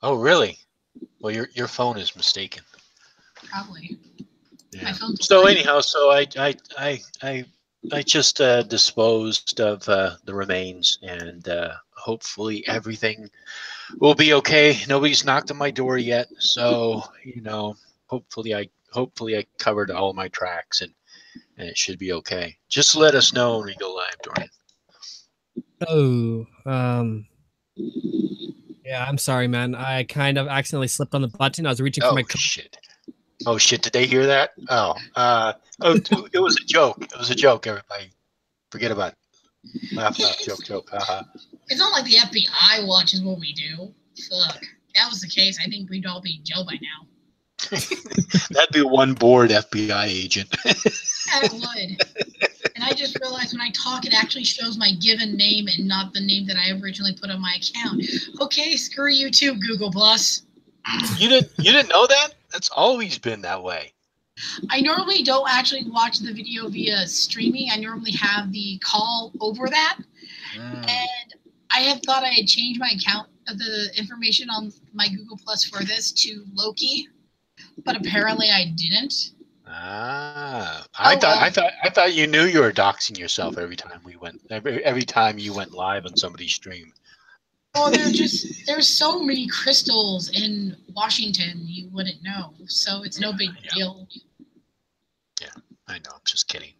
Oh, really? Well, your phone is mistaken. Probably. Yeah. My phone's So lying. anyhow, so I just disposed of the remains, and hopefully everything will be okay. Nobody's knocked on my door yet, so hopefully I covered all my tracks, and it should be okay. Just let us know when we go live, Dorian. Oh, yeah, I'm sorry, man. I kind of accidentally slipped on the button. I was reaching for Oh my shit! Oh shit! Did they hear that? Oh, it was a joke. It was a joke. Everybody, forget about it. Laugh, laugh, joke. It's not like the FBI watches what we do. Fuck. If that was the case, I think we'd all be in jail by now. That'd be one bored FBI agent. It would. And I just realized when I talk, it actually shows my given name and not the name that I originally put on my account. Okay, screw you too, Google Plus. You didn't know that? That's always been that way. I normally don't actually watch the video via streaming. I normally have the call over that. And I had thought I had changed my account of the information on my Google Plus for this to Loki, but apparently I didn't. I thought you knew you were doxing yourself every time you went live on somebody's stream. Oh, there's so many crystals in Washington you wouldn't know, so it's no big deal. Yeah, I know. I'm just kidding.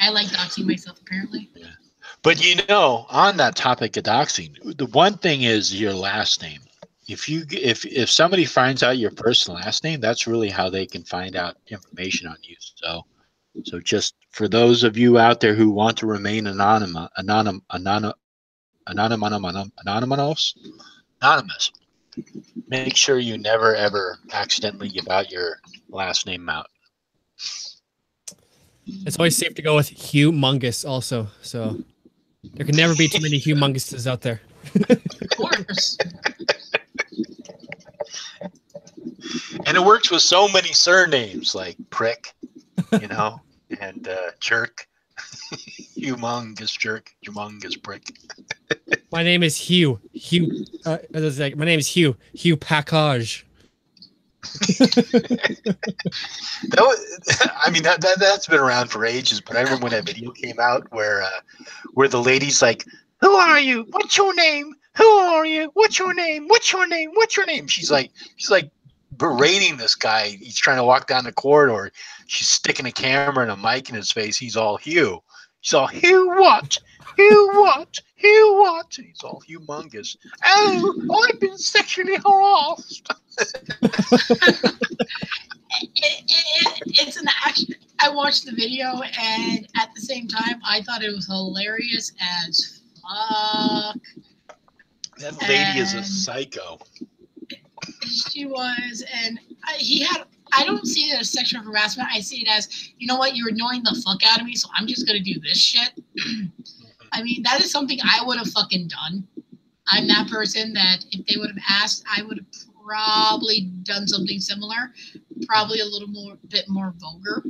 I like doxing myself apparently. Yeah. But on that topic of doxing, the one thing is your last name. If somebody finds out your first and last name, that's really how they can find out information on you. So just for those of you out there who want to remain anonymous, make sure you never ever accidentally give out your last name out. It's always safe to go with humongous also. So there can never be too many humonguses out there. Of course. And it works with so many surnames like Prick, and Jerk, Humongous Jerk, Humongous Prick. My name is Hugh. My name is Hugh. Hugh Package. That's been around for ages. But I remember when that video came out where the lady's like, "Who are you? What's your name? Who are you? What's your name? What's your name? What's your name?" She's like berating this guy. He's trying to walk down the corridor. She's sticking a camera and a mic in his face. He's all Hugh. He's all Hugh what? Hugh what? Hugh what? He's all humongous. Oh, I've been sexually harassed. It's an action. I watched the video, and at the same time, I thought it was hilarious as fuck. That lady is a psycho. She was, and I don't see it as sexual harassment. I see it as, you know what, you're annoying the fuck out of me, so I'm just gonna do this shit. I mean, that is something I would have fucking done. I'm that person that if they would have asked, I would have probably done something similar, probably a bit more vulgar.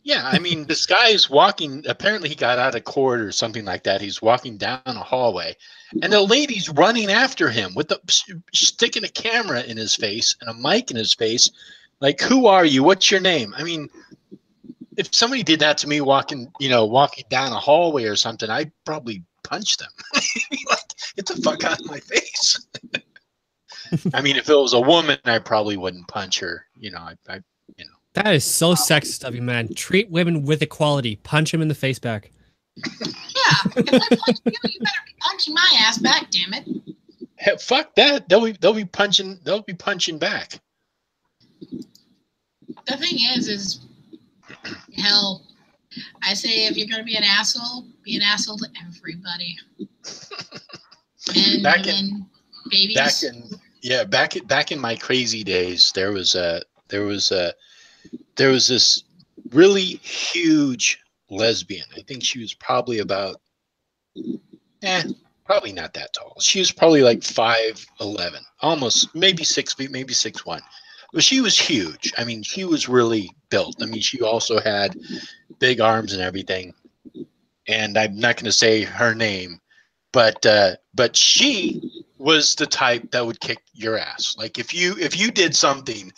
Yeah, I mean, this guy is walking. Apparently, he got out of court or something like that. He's walking down a hallway, and the lady's running after him with sticking a camera in his face and a mic in his face. Like, who are you? What's your name? I mean, if somebody did that to me walking down a hallway or something, I'd probably punch them. Like, get the fuck out of my face. I mean, if it was a woman, I probably wouldn't punch her. That is so sexist of you, man. Treat women with equality. Punch him in the face back. Yeah, if I punch you, you better be punching my ass back, damn it. Hey, fuck that. They'll be punching back. The thing is hell, I say if you're gonna be an asshole to everybody. And babies. Back in my crazy days, there was this really huge lesbian. I think she was probably about, probably not that tall. She was probably like 5'11", almost maybe 6 feet, maybe 6'1". But she was huge. I mean, she was really built. I mean, she also had big arms and everything. And I'm not going to say her name, but she was the type that would kick your ass. Like if you did something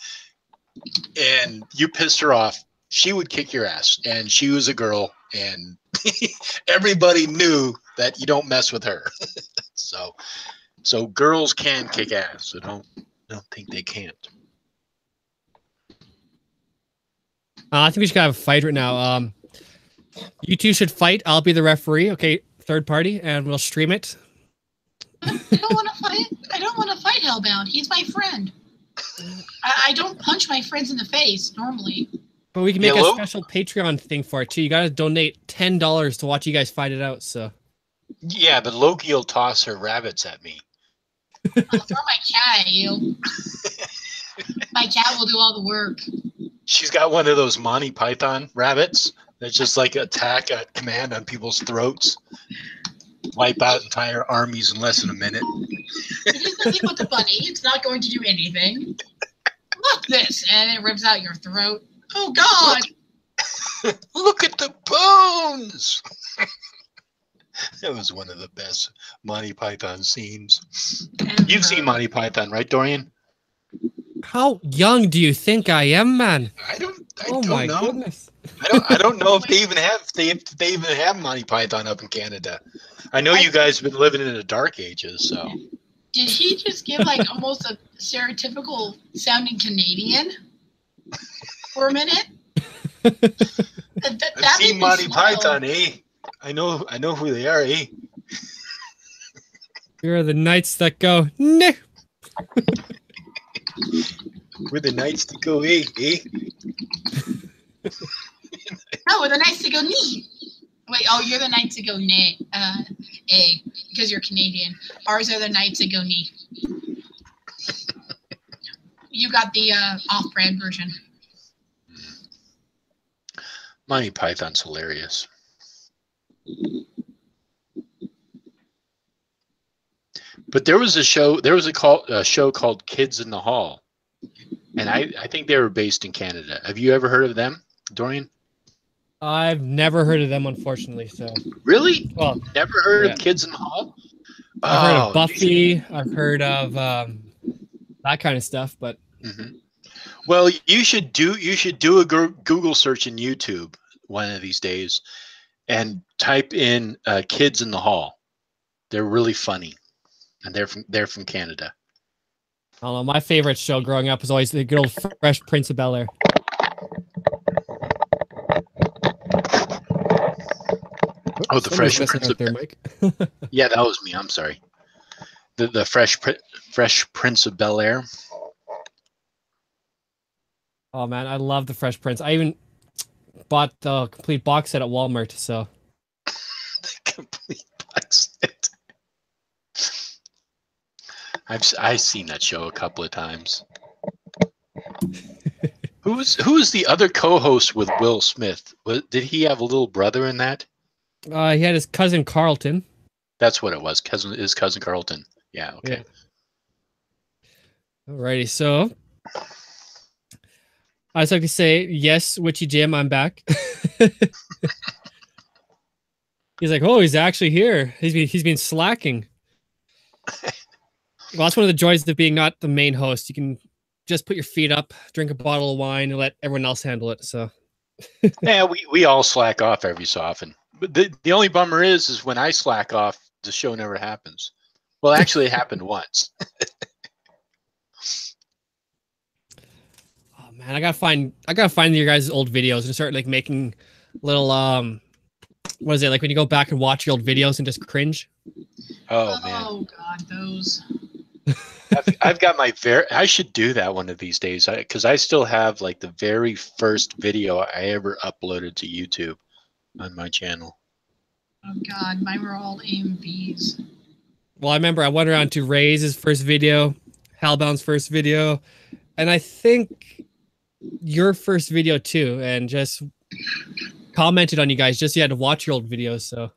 and you pissed her off, she would kick your ass. And she was a girl, and everybody knew that you don't mess with her. So girls can kick ass. So don't think they can't. I think we should have a fight right now. You two should fight. I'll be the referee. Okay, third party, and we'll stream it. I don't want to fight. I don't want to fight Hellbound. He's my friend. I don't punch my friends in the face normally. But we can make a special Patreon thing for it too. You gotta donate $10 to watch you guys fight it out. So. Yeah, but Loki will toss her rabbits at me. I'll throw my cat at you. My cat will do all the work. She's got one of those Monty Python rabbits that just like attack at command on people's throats. Wipe out entire armies in less than a minute. It is nothing but the bunny. It's not going to do anything. Look this, and it rips out your throat. Oh God! Look at the bones. That was one of the best Monty Python scenes. You've seen Monty Python, right, Dorian? How young do you think I am, man? I don't oh don't my know. Goodness. I don't know if they even have Monty Python up in Canada. I know you guys have been living in the dark ages, so. Did he just give like almost a stereotypical sounding Canadian for a minute? I've seen Monty Python, eh? I know who they are, eh? You're the knights that go, nah. We're the knights that go, eh? Oh, we're the knights that go, nee. Wait, oh, you're the knights that go, nay. A, because you're Canadian. Ours are the knights that go, nee. You got the off-brand version. Monty Python's hilarious. But there was a show. There was a show called Kids in the Hall, and I think they were based in Canada. Have you ever heard of them, Dorian? I've never heard of them, unfortunately. So really, well, never heard of Kids in the Hall. I've heard of Buffy. I've heard of that kind of stuff, but. Mm-hmm. Well, you should do a Google search in YouTube one of these days, and type in "Kids in the Hall." They're really funny, and they're from Canada. I don't know. My favorite show growing up was always the good old Fresh Prince of Bel-Air. Oh, the Fresh Prince of Bel-Air. Yeah, that was me. I'm sorry. The Fresh Prince of Bel-Air. Oh man, I love the Fresh Prince. I even bought the complete box set at Walmart. So the complete box set. I've seen that show a couple of times. Who's the other co-host with Will Smith? Did he have a little brother in that? He had his cousin Carlton. That's what it was. His cousin Carlton. Yeah. Okay. Yeah. Alrighty. So I just like to say, yes, Witchy Jim, I'm back. He's like, oh, he's actually here. He's been slacking. Well, that's one of the joys of being not the main host. You can just put your feet up, drink a bottle of wine, and let everyone else handle it. So, yeah, we all slack off every so often. But the only bummer is when I slack off, the show never happens. Well, actually, it happened once. Oh man, I gotta find your guys' old videos and start like making little what is it like when you go back and watch your old videos and just cringe? Oh man! Oh god, those. I've got my I should do that one of these days because I still have like the very first video I ever uploaded to YouTube on my channel. Oh god, mine were all AMVs. Well, I remember I went around to Ray's first video, Halbound's first video, and I think your first video too, and just commented on you guys. Just you had to watch your old videos. So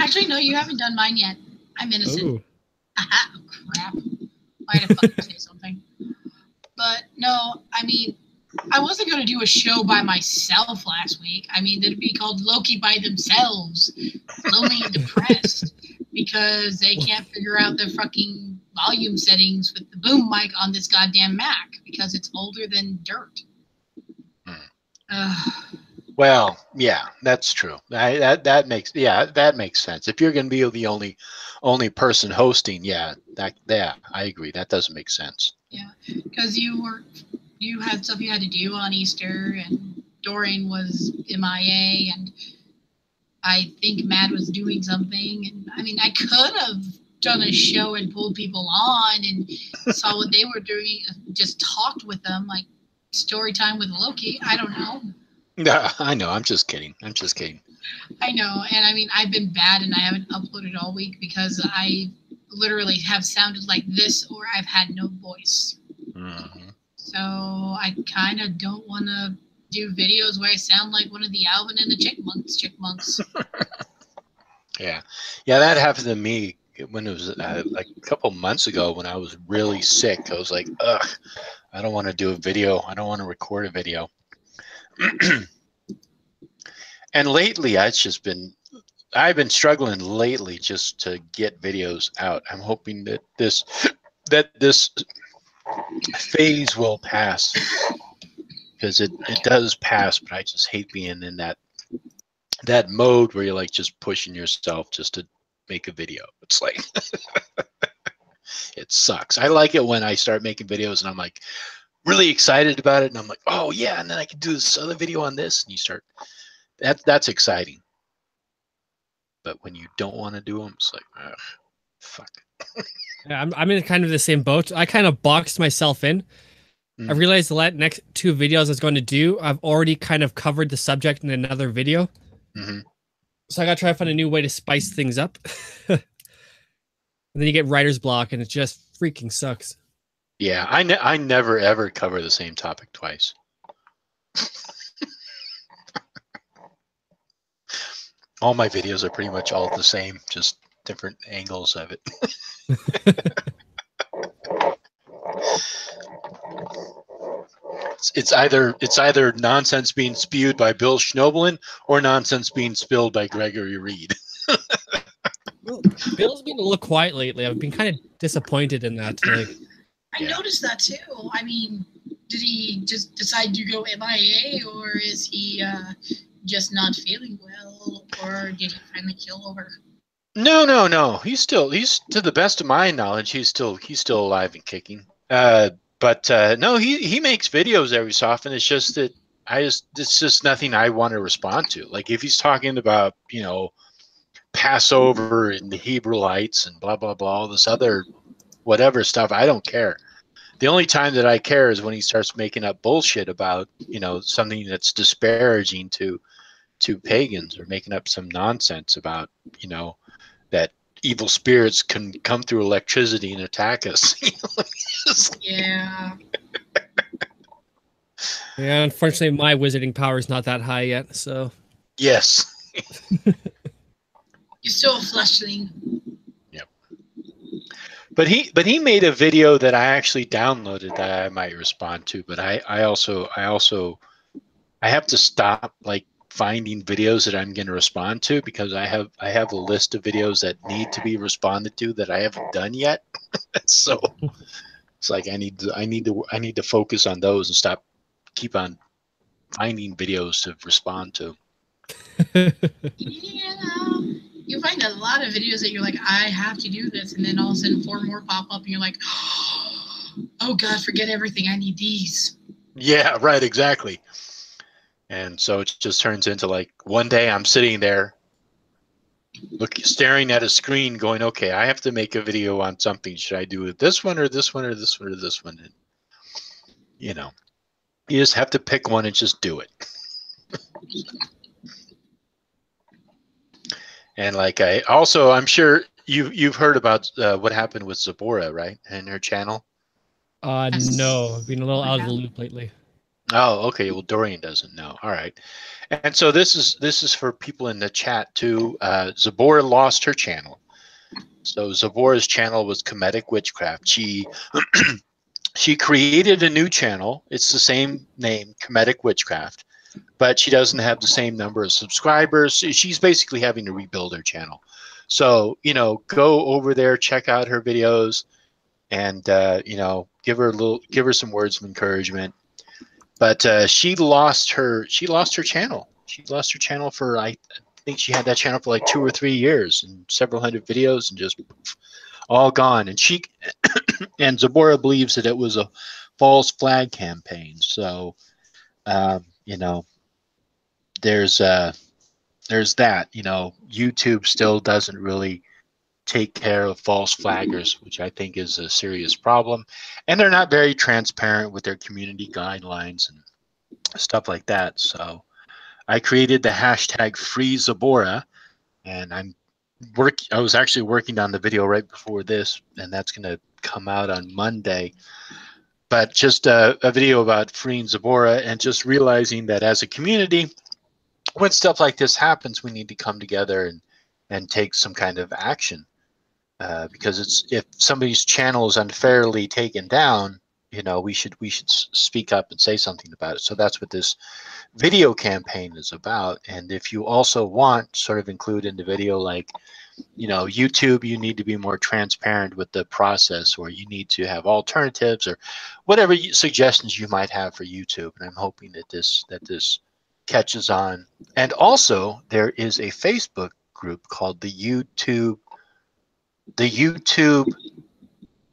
actually, no, you haven't done mine yet. I'm innocent. Ooh. Aha, crap. I had to fucking say something. But no, I mean, I wasn't going to do a show by myself last week. I mean, it'd be called Loki by themselves, lonely and depressed. because they can't figure out the fucking volume settings with the boom mic on this goddamn Mac because it's older than dirt. Well, yeah, that's true. That makes sense. If you're going to be the only person hosting, yeah, I agree. That doesn't make sense. Yeah, because you had stuff you had to do on Easter, and Dorian was MIA, and I think Matt was doing something. And I mean, I could have done a show and pulled people on and saw what they were doing, just talked with them, like story time with Loki. I don't know. No, I know. I'm just kidding. I know. And I mean, I've been bad and I haven't uploaded all week because I literally have sounded like this or I've had no voice. Mm-hmm. So I kind of don't want to do videos where I sound like one of the Alvin and the Chipmunks. Yeah. That happened to me when it was like a couple months ago when I was really sick. I was like, ugh, I don't want to do a video. I don't want to record a video. And lately, I've been struggling lately just to get videos out. I'm hoping that this phase will pass, because it does pass, but I just hate being in that mode where you're like just pushing yourself just to make a video. It's like it sucks. I like it when I start making videos and I'm like really excited about it, and I'm like, oh yeah, and then I can do this other video on this, and you start that's exciting. But when you don't want to do them, it's like, ugh, fuck. Yeah, I'm in kind of the same boat. I kind of boxed myself in. I realized the next 2 videos I was going to do, I've already kind of covered the subject in another video. Mm-hmm. So I got to try to find a new way to spice things up. And then you get writer's block, and it just freaking sucks. Yeah, I never ever cover the same topic twice. All my videos are pretty much all the same, just different angles of it. It's either nonsense being spewed by Bill Schnoebelen or nonsense being spilled by Gregory Reed. Well, Bill's been a little quiet lately. I've been kind of disappointed in that. Like, I noticed that too. I mean, did he just decide to go MIA, or is he just not feeling well, or did he finally kill over? No. He's to the best of my knowledge, he's still alive and kicking. But no, he makes videos every so often. It's just that it's just nothing I want to respond to. Like if he's talking about, Passover and the Hebrewites and blah blah blah, all this other whatever stuff, I don't care. The only time that I care is when he starts making up bullshit about, something that's disparaging to pagans, or making up some nonsense about, that evil spirits can come through electricity and attack us. Yeah. Yeah, unfortunately, my wizarding power is not that high yet, so. Yes. You're still a fleshling. Yep. But he made a video that I actually downloaded that I might respond to, but I have to stop like finding videos that I'm going to respond to, because I have a list of videos that need to be responded to that I haven't done yet. So it's like I need to focus on those and keep on finding videos to respond to. You find a lot of videos that you're like, I have to do this, and then all of a sudden 4 more pop up and you're like, oh god, forget everything, I need these. Yeah, right, exactly. And so it just turns into like one day I'm sitting there staring at a screen going, okay, I have to make a video on something. Should I do it this one or this one or this one or this one? And, you just have to pick one and just do it. And like I'm sure you've heard about what happened with Zabora, right? And her channel? No, I've been a little out of the loop lately. Oh, okay. Well, Dorian doesn't know. All right. And so this is for people in the chat too. Zabora lost her channel. So Zabora's channel was Comedic Witchcraft. She created a new channel. It's the same name, Comedic Witchcraft, but she doesn't have the same number of subscribers. She's basically having to rebuild her channel. So, you know, go over there, check out her videos, and you know, give her some words of encouragement. But she lost her channel. She lost her channel for, I think she had that channel for like 2 or 3 years and several hundred videos, and just all gone. And she and Zabora believes that it was a false flag campaign. So you know, there's that. You know, YouTube still doesn't really take care of false flaggers, which I think is a serious problem. And they're not very transparent with their community guidelines and stuff like that. So I created the hashtag Free Zabora, and I was actually working on the video right before this, and that's going to come out on Monday. But just a video about freeing Zabora, and just realizing that as a community, when stuff like this happens, we need to come together and take some kind of action. Because if somebody's channel is unfairly taken down, you know, we should speak up and say something about it. So that's what this video campaign is about. And if you also want, sort of include in the video, like, you know, YouTube, you need to be more transparent with the process, or you need to have alternatives, or whatever suggestions you might have for YouTube. And I'm hoping that this catches on. And also, there is a Facebook group called the YouTube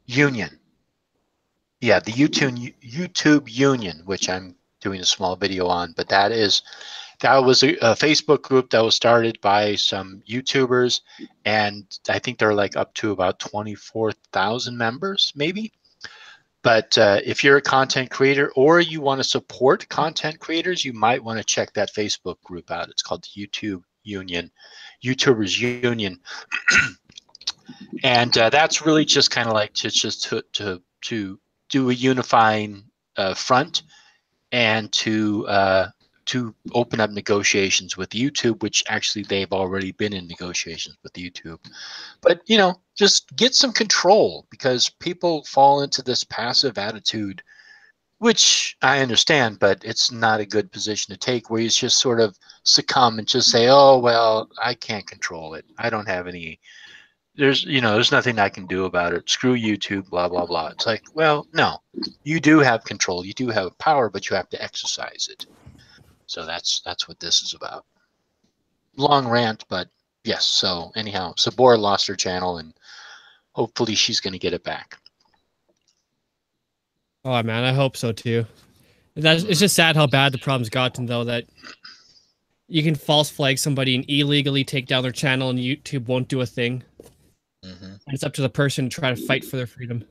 Union. Yeah, the YouTube Union, which I'm doing a small video on. But that was a Facebook group that was started by some YouTubers, and I think they're like up to about 24,000 members, maybe. But if you're a content creator, or you want to support content creators, you might want to check that Facebook group out. It's called the YouTube Union, YouTubers Union. And that's really just kind of like to do a unifying front, and to open up negotiations with YouTube, which actually they've already been in negotiations with YouTube. But, you know, just get some control, because people fall into this passive attitude, which I understand, but it's not a good position to take, where you just sort of succumb and just say, oh, well, I can't control it. I don't have any, there's nothing I can do about it. Screw YouTube, blah, blah, blah. It's like, well, no, you do have control. You do have power, but you have to exercise it. So that's what this is about. Long rant, but yes. So anyhow, Sabora lost her channel, and hopefully she's going to get it back. Oh man, I hope so too. It's just sad how bad the problem's gotten, though, that you can false flag somebody and illegally take down their channel, and YouTube won't do a thing. And it's up to the person to try to fight for their freedom.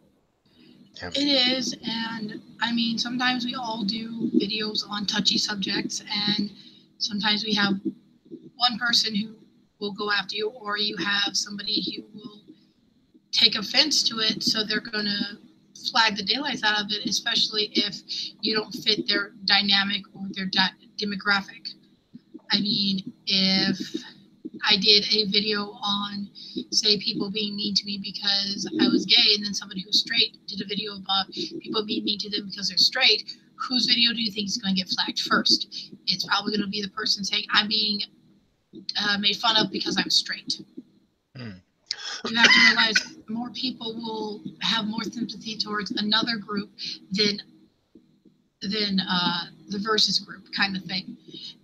It is, and I mean, sometimes we all do videos on touchy subjects, and sometimes we have one person who will go after you, or you have somebody who will take offense to it, so they're going to flag the daylights out of it, especially if you don't fit their dynamic or their demographic. I mean, if I did a video on, say, people being mean to me because I was gay, and then somebody who's straight did a video about people being mean to them because they're straight, whose video do you think is going to get flagged first? It's probably going to be the person saying, I'm being made fun of because I'm straight. You have to realize more people will have more sympathy towards another group than the versus group kind of thing.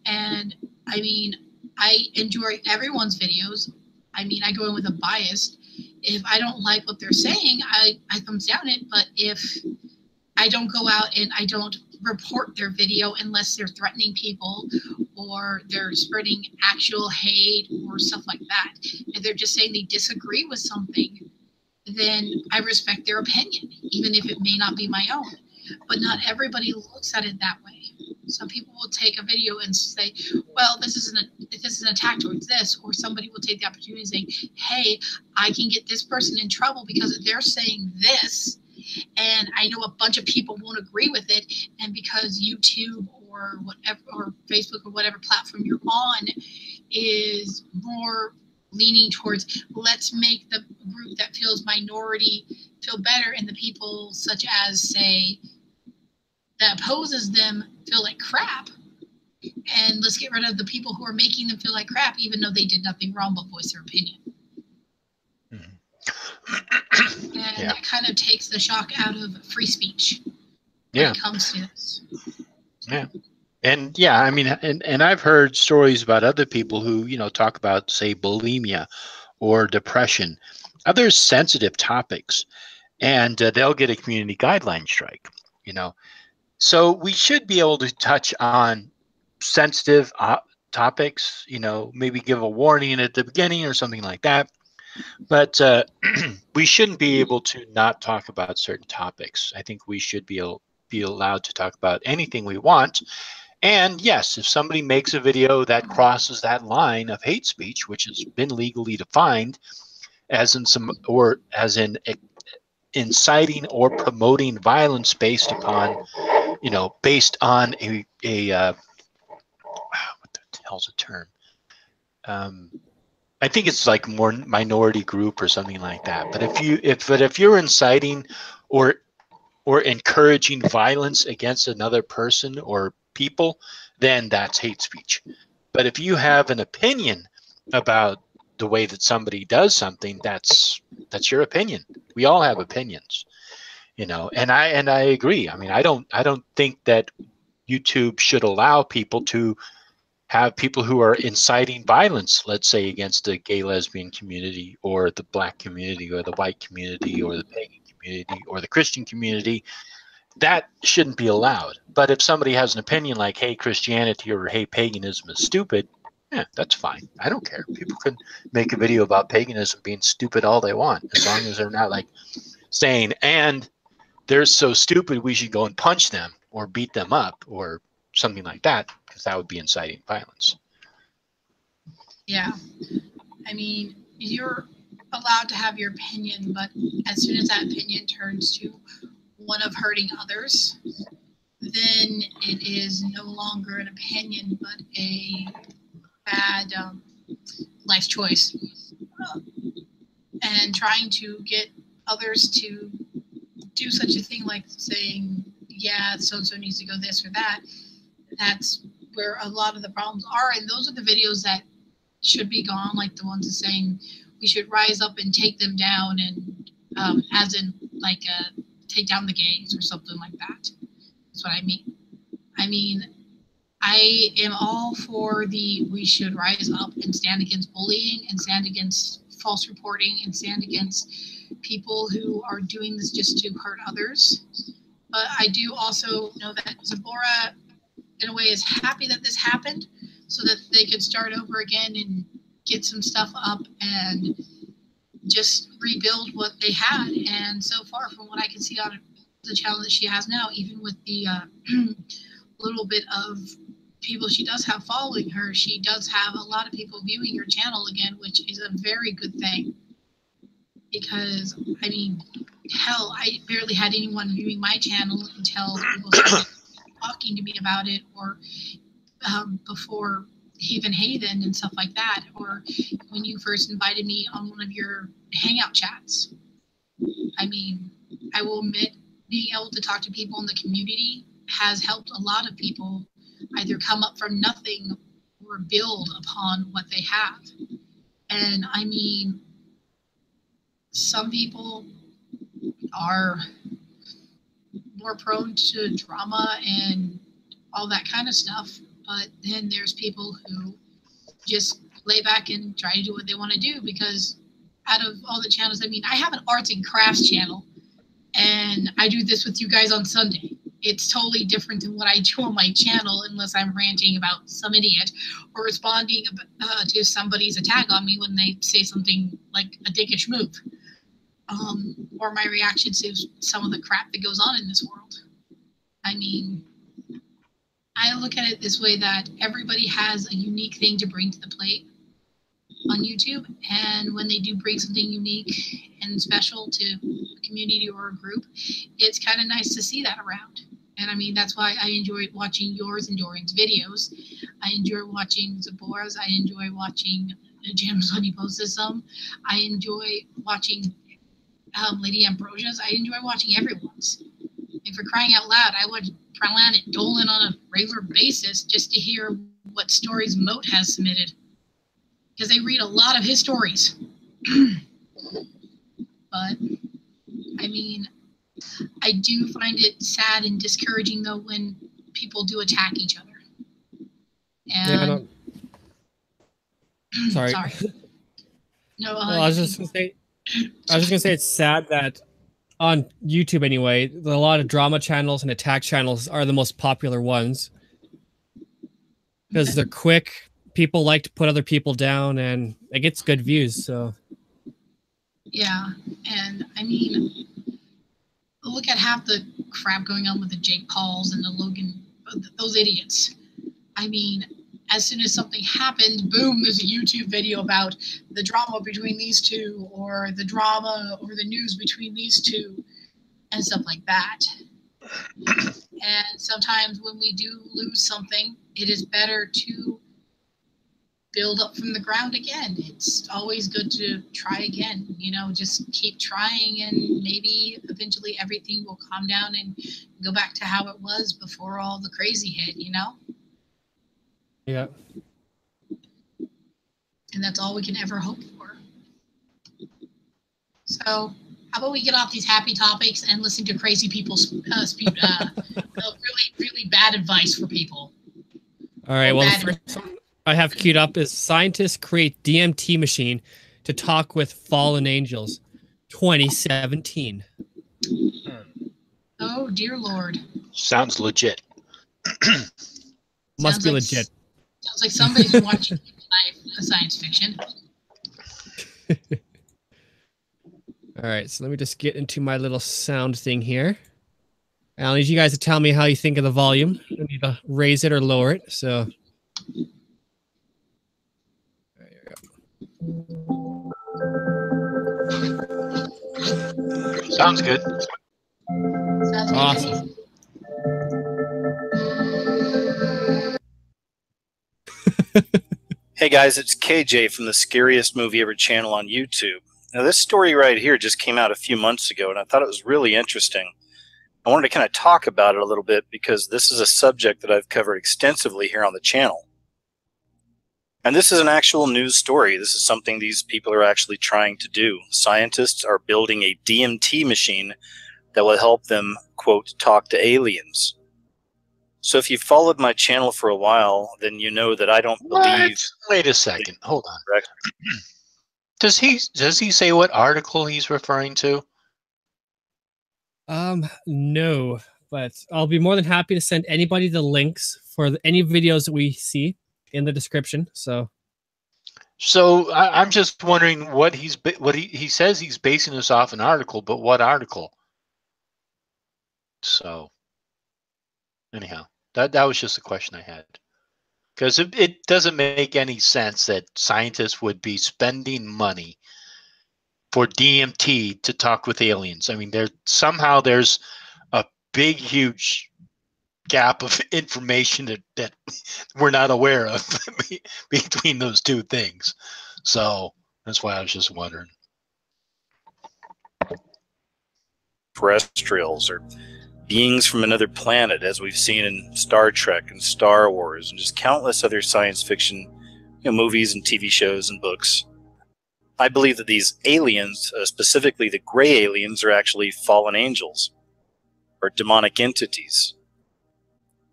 And I mean, I enjoy everyone's videos. I mean, I go in with a bias. If I don't like what they're saying, I thumbs down it. But if I don't go out and I don't report their video unless they're threatening people or they're spreading actual hate or stuff like that, and they're just saying they disagree with something, then I respect their opinion, even if it may not be my own. But not everybody looks at it that way. Some people will take a video and say, well, this is an attack towards this, or somebody will take the opportunity and say, hey, I can get this person in trouble because they're saying this, and I know a bunch of people won't agree with it, and because YouTube or whatever, or Facebook or whatever platform you're on is more leaning towards, let's make the group that feels minority feel better, and the people such as, say, that opposes them feel like crap, and let's get rid of the people who are making them feel like crap, even though they did nothing wrong but voice their opinion. And that kind of takes the shock out of free speech Yeah. when it comes to this. Yeah. And yeah, I mean, and I've heard stories about other people who, you know, talk about, say, bulimia or depression, other sensitive topics, and they'll get a community guideline strike, you know. So we should be able to touch on sensitive topics, you know, maybe give a warning at the beginning or something like that. But we shouldn't be able to not talk about certain topics. I think we should be allowed to talk about anything we want. And yes, if somebody makes a video that crosses that line of hate speech, which has been legally defined as in some, or as in inciting or promoting violence based upon, you know, based on a what the hell's the term? I think it's like more minority group or something like that. But if you're inciting or encouraging violence against another person or people, then that's hate speech. But if you have an opinion about the way that somebody does something, that's your opinion. We all have opinions, you know. And I agree. I mean, I don't think that YouTube should allow people to have people who are inciting violence, let's say, against the gay lesbian community or the black community or the white community or the pagan community or the Christian community. That shouldn't be allowed. But if somebody has an opinion like, hey, Christianity or hey, paganism is stupid, yeah, that's fine. I don't care. People can make a video about paganism being stupid all they want, as long as they're not like saying, and they're so stupid we should go and punch them or beat them up or something like that, because that would be inciting violence. Yeah. I mean, you're allowed to have your opinion, but as soon as that opinion turns to one of hurting others, then it is no longer an opinion, but a bad life choice. And trying to get others to do such a thing like saying, yeah, so-and-so needs to go this or that, that's where a lot of the problems are. And those are the videos that should be gone, like the ones that saying we should rise up and take them down, and as in like take down the gays or something like that. That's what I mean. I mean, I am all for we should rise up and stand against bullying and stand against false reporting and stand against people who are doing this just to hurt others. But I do also know that Zabora, in a way, is happy that this happened so that they could start over again and get some stuff up and just rebuild what they had. And so far, from what I can see on the channel that she has now, even with the little bit of people she does have following her, she does have a lot of people viewing her channel again, which is a very good thing. Because, I mean, hell, I barely had anyone viewing my channel until people started talking to me about it, or before Heathen and stuff like that, or when you first invited me on one of your hangout chats. I mean, I will admit, being able to talk to people in the community has helped a lot of people either come up from nothing or build upon what they have. And I mean, some people are more prone to drama and all that kind of stuff, but then there's people who just lay back and try to do what they want to do. Because out of all the channels, I mean, I have an arts and crafts channel, and I do this with you guys on Sunday. It's totally different than what I do on my channel, unless I'm ranting about some idiot or responding to somebody's attack on me when they say something like a dickish move, or my reaction to some of the crap that goes on in this world. I mean, I look at it this way, that everybody has a unique thing to bring to the plate on YouTube, and when they do bring something unique and special to a community or a group, it's kind of nice to see that around. And I mean, that's why I enjoy watching yours and Dorian's videos. I enjoy watching Zabora's. I enjoy watching Jim's when he posts some. I enjoy watching Lady Ambrosia's. I enjoy watching everyone's. And for crying out loud, I watch Planet Dolan on a regular basis just to hear what stories Moat has submitted, because they read a lot of his stories. But mean, I do find it sad and discouraging though when people do attack each other. And Yeah, I don't. Sorry. sorry. No, Well, I was just gonna say it's sad that on YouTube anyway, a lot of drama channels and attack channels are the most popular ones because they're quick. People like to put other people down, and it gets good views. So yeah, and I mean, look at half the crap going on with the Jake Pauls and the Logan, those idiots. I mean, as soon as something happened, boom, there's a YouTube video about the drama between these two, or the drama or the news between these two, and stuff like that. And sometimes when we do lose something, it is better to build up from the ground again. It's always good to try again, you know, just keep trying, and maybe eventually everything will calm down and go back to how it was before all the crazy hit, you know? yeah. And that's all we can ever hope for. So how about we get off these happy topics and listen to crazy people speak really bad advice for people. All right. Well, the first one I have queued up is scientists create DMT machine to talk with fallen angels, 2017. Oh dear Lord. Sounds legit. Must be legit. Sounds like somebody's watching science fiction. All right, so let me just get into my little sound thing here. I'll need you guys to tell me how you think of the volume. I need to raise it or lower it. So there you go. Sounds good. Sounds awesome. Hey guys, it's KJ from the Scariest Movie Ever channel on YouTube. Now this story right here just came out a few months ago, and I thought it was really interesting. I wanted to kind of talk about it a little bit because this is a subject that I've covered extensively here on the channel. And this is an actual news story. This is something these people are actually trying to do. Scientists are building a DMT machine that will help them, quote, talk to aliens. So if you've followed my channel for a while, then you know that I don't believe... Wait a second. Hold on. Does he say what article he's referring to? No, but I'll be more than happy to send anybody the links for any videos that we see in the description. So I'm just wondering what he says he's basing this off an article, but what article? So anyhow, that was just a question I had, because it doesn't make any sense that scientists would be spending money for DMT to talk with aliens. I mean, there's a big, huge gap of information that we're not aware of between those two things. So that's why I was just wondering. Terrestrials or beings from another planet, as we've seen in Star Trek and Star Wars and just countless other science fiction movies and TV shows and books. I believe that these aliens, specifically the gray aliens, are actually fallen angels or demonic entities.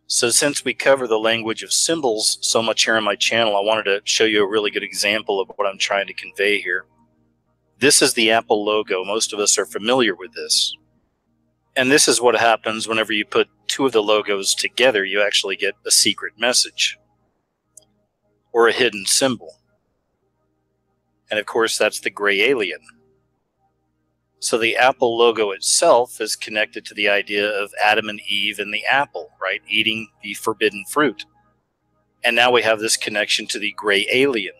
So since we cover the language of symbols so much here on my channel, I wanted to show you a really good example of what I'm trying to convey here. This is the Apple logo. Most of us are familiar with this. And this is what happens whenever you put two of the logos together. You actually get a secret message or a hidden symbol. And of course, that's the gray alien. So the Apple logo itself is connected to the idea of Adam and Eve and the apple, right? Eating the forbidden fruit. And now we have this connection to the gray alien.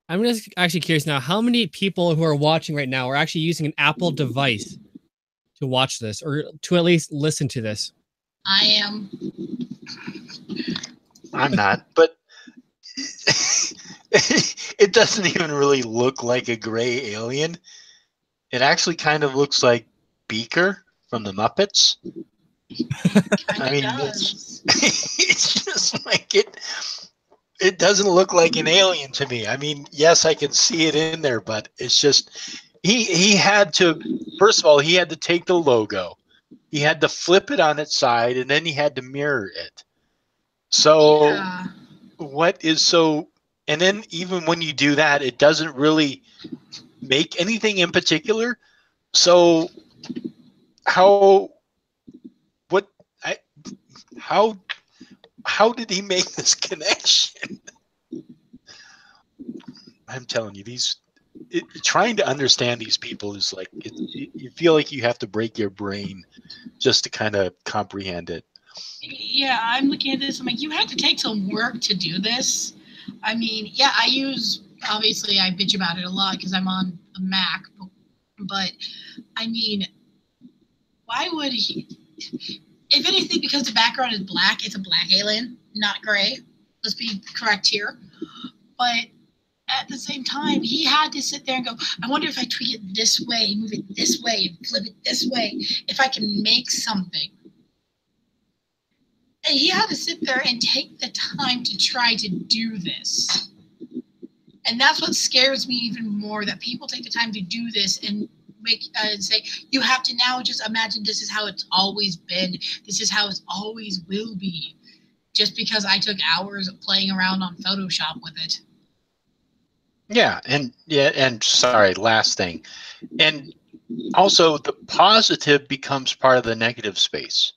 I'm just actually curious now, how many people who are watching right now are actually using an Apple device to watch this, or to at least listen to this? I am. I'm not, but it doesn't even really look like a gray alien. It actually kind of looks like Beaker from the Muppets. I mean, it's just like it doesn't look like an alien to me. I mean, yes, I can see it in there, but it's just he had to, first of all, he had to take the logo, he had to flip it on its side, and then he had to mirror it. So Yeah. what is so, and then even when you do that, it doesn't really make anything in particular. So how, what, I, how did he make this connection? I'm telling you, trying to understand these people is like, you feel like you have to break your brain just to kind of comprehend it. Yeah, I'm looking at this. I'm like, you had to take some work to do this. I mean, yeah, obviously, I bitch about it a lot because I'm on a Mac. But, I mean, why would he? If anything, because the background is black, it's a black alien, not gray. Let's be correct here. But at the same time, he had to sit there and go, I wonder if I tweak it this way, move it this way, flip it this way, if I can make something. And he had to sit there and take the time to try to do this. And that's what scares me even more, that people take the time to do this and say, you have to now just imagine this is how it's always been. This is how it always will be. Just because I took hours of playing around on Photoshop with it. Yeah, and sorry, last thing. And also the positive becomes part of the negative space.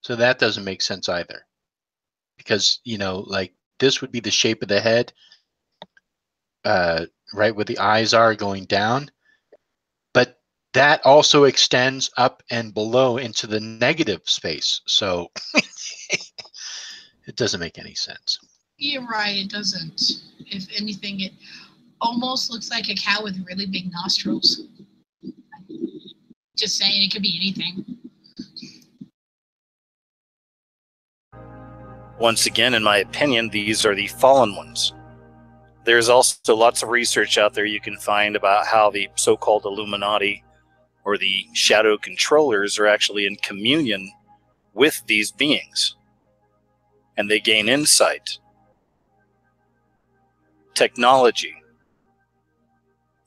So that doesn't make sense either. Because, you know, like this would be the shape of the head, right where the eyes are going down. But that also extends up and below into the negative space. So it doesn't make any sense. You're right, it doesn't. If anything, it almost looks like a cow with really big nostrils. Just saying, it could be anything. Once again, in my opinion, these are the fallen ones. There's also lots of research out there you can find about how the so-called Illuminati or the shadow controllers are actually in communion with these beings. And they gain insight, technology,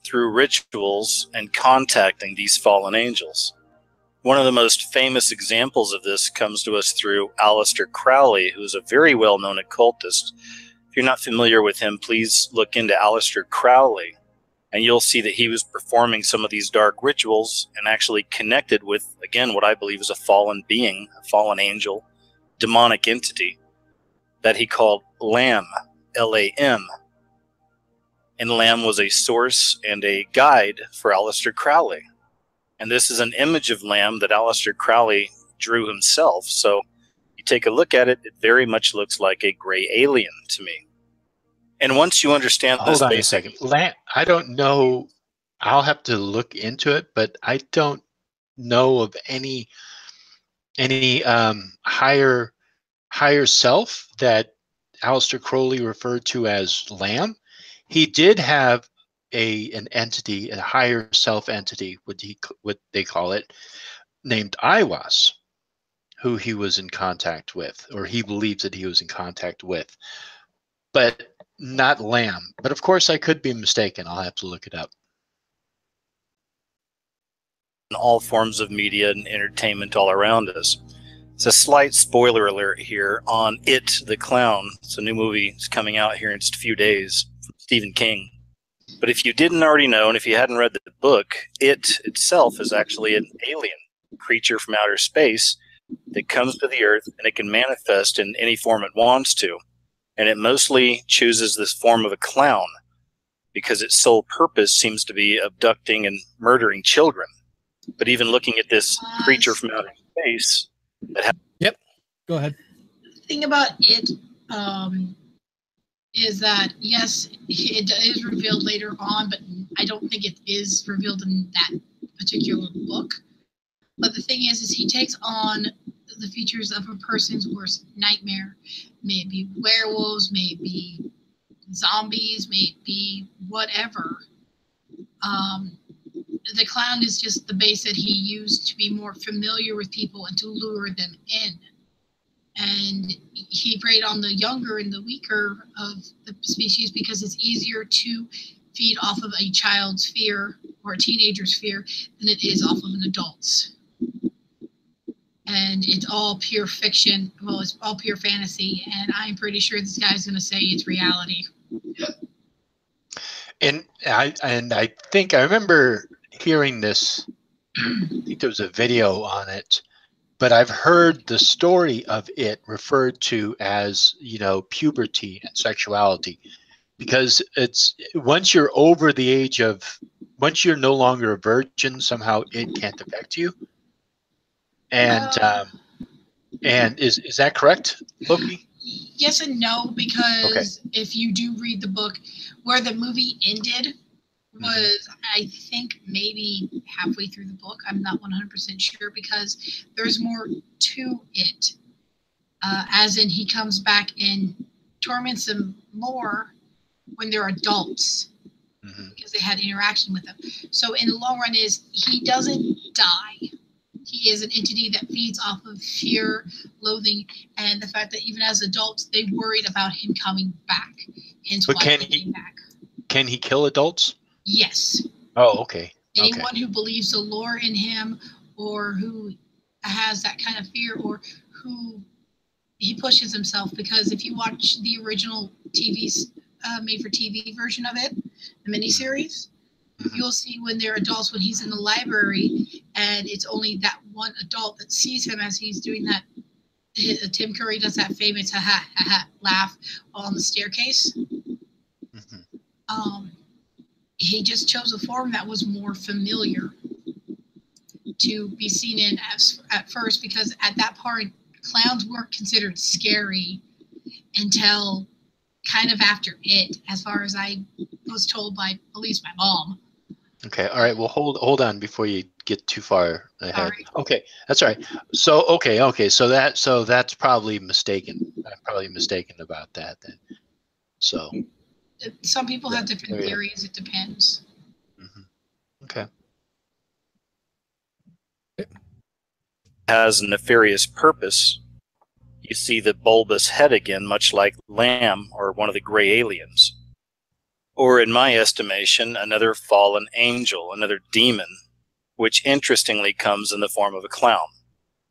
through rituals and contacting these fallen angels. One of the most famous examples of this comes to us through Aleister Crowley, who is a very well-known occultist. If you're not familiar with him, please look into Aleister Crowley, and you'll see that he was performing some of these dark rituals and actually connected with, again, what I believe is a fallen being, a fallen angel, demonic entity, that he called Lam, L-A-M. And Lam was a source and a guide for Aleister Crowley. And this is an image of Lam that Aleister Crowley drew himself. So you take a look at it, it very much looks like a gray alien to me. And once you understand this, hold on a second. I don't know. I'll have to look into it, but I don't know of any higher self that Aleister Crowley referred to as Lam. He did have an entity, a higher self entity, what they call it, named Aiwas, who he was in contact with, or he believes that he was in contact with, but not Lam. But of course, I could be mistaken. I'll have to look it up. In all forms of media and entertainment all around us. It's a slight spoiler alert here on It, the Clown. It's a new movie. It's coming out here in just a few days from Stephen King. But if you didn't already know, and if you hadn't read the book, It itself is actually an alien creature from outer space that comes to the Earth, and it can manifest in any form it wants to. And it mostly chooses this form of a clown because its sole purpose seems to be abducting and murdering children. But even looking at this creature from outer space, Yep. Go ahead. The thing about it is that, yes, it is revealed later on, but I don't think it is revealed in that particular book. But the thing is he takes on the features of a person's worst nightmare. May it be werewolves, may it be zombies, may it be whatever. The clown is just the base that he used to be more familiar with people and to lure them in. And he preyed on the younger and the weaker of the species because it's easier to feed off of a child's fear or a teenager's fear than it is off of an adult's. And it's all pure fiction. Well, it's all pure fantasy, and I'm pretty sure this guy's going to say it's reality. And I think I remember hearing this. I think there was a video on it, but I've heard the story of it referred to as, puberty and sexuality, because it's once you're over the age of, once you're no longer a virgin, somehow it can't affect you. And is that correct, Loki? Yes and no, because if you do read the book, where the movie ended was, I think, maybe halfway through the book. I'm not 100% sure, because there's more to it. As in, he comes back and torments them more when they're adults, because they had interaction with them. So in the long run is, he doesn't die. He is an entity that feeds off of fear, loathing, and the fact that even as adults, they worried about him coming back. Hence why he came back. Can he kill adults? Yes. Oh, okay. Anyone who believes the lore in him, or who has that kind of fear, or who he pushes himself, because if you watch the original made-for-TV version of it, the miniseries, you'll see when they're adults, when he's in the library, and it's only that one adult that sees him as he's doing that. Tim Curry does that famous ha-ha laugh on the staircase. He just chose a form that was more familiar to be seen in at first, because at that point, clowns weren't considered scary until kind of after it, as far as I was told by at least my mom. Okay, all right. Well, hold on before you get too far ahead. Right. Okay, that's all right. So so that's probably mistaken. I'm probably mistaken about that then. So some people have different theories. It depends. Okay. Has a nefarious purpose. You see the bulbous head again, much like Lamb or one of the gray aliens. Or in my estimation, another fallen angel, another demon, which interestingly comes in the form of a clown.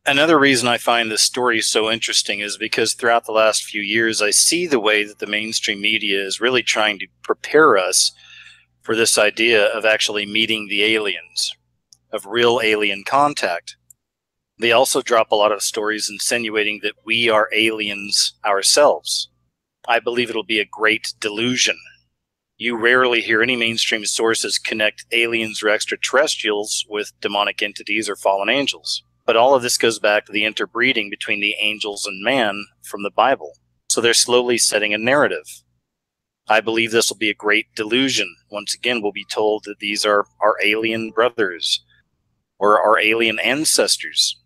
Another reason I find this story so interesting is because throughout the last few years, I see the way that the mainstream media is really trying to prepare us for this idea of actually meeting the aliens, of real alien contact. They also drop a lot of stories insinuating that we are aliens ourselves. I believe it'll be a great delusion. You rarely hear any mainstream sources connect aliens or extraterrestrials with demonic entities or fallen angels. But all of this goes back to the interbreeding between the angels and man from the Bible. So they're slowly setting a narrative. I believe this will be a great delusion. Once again, we'll be told that these are our alien brothers or our alien ancestors.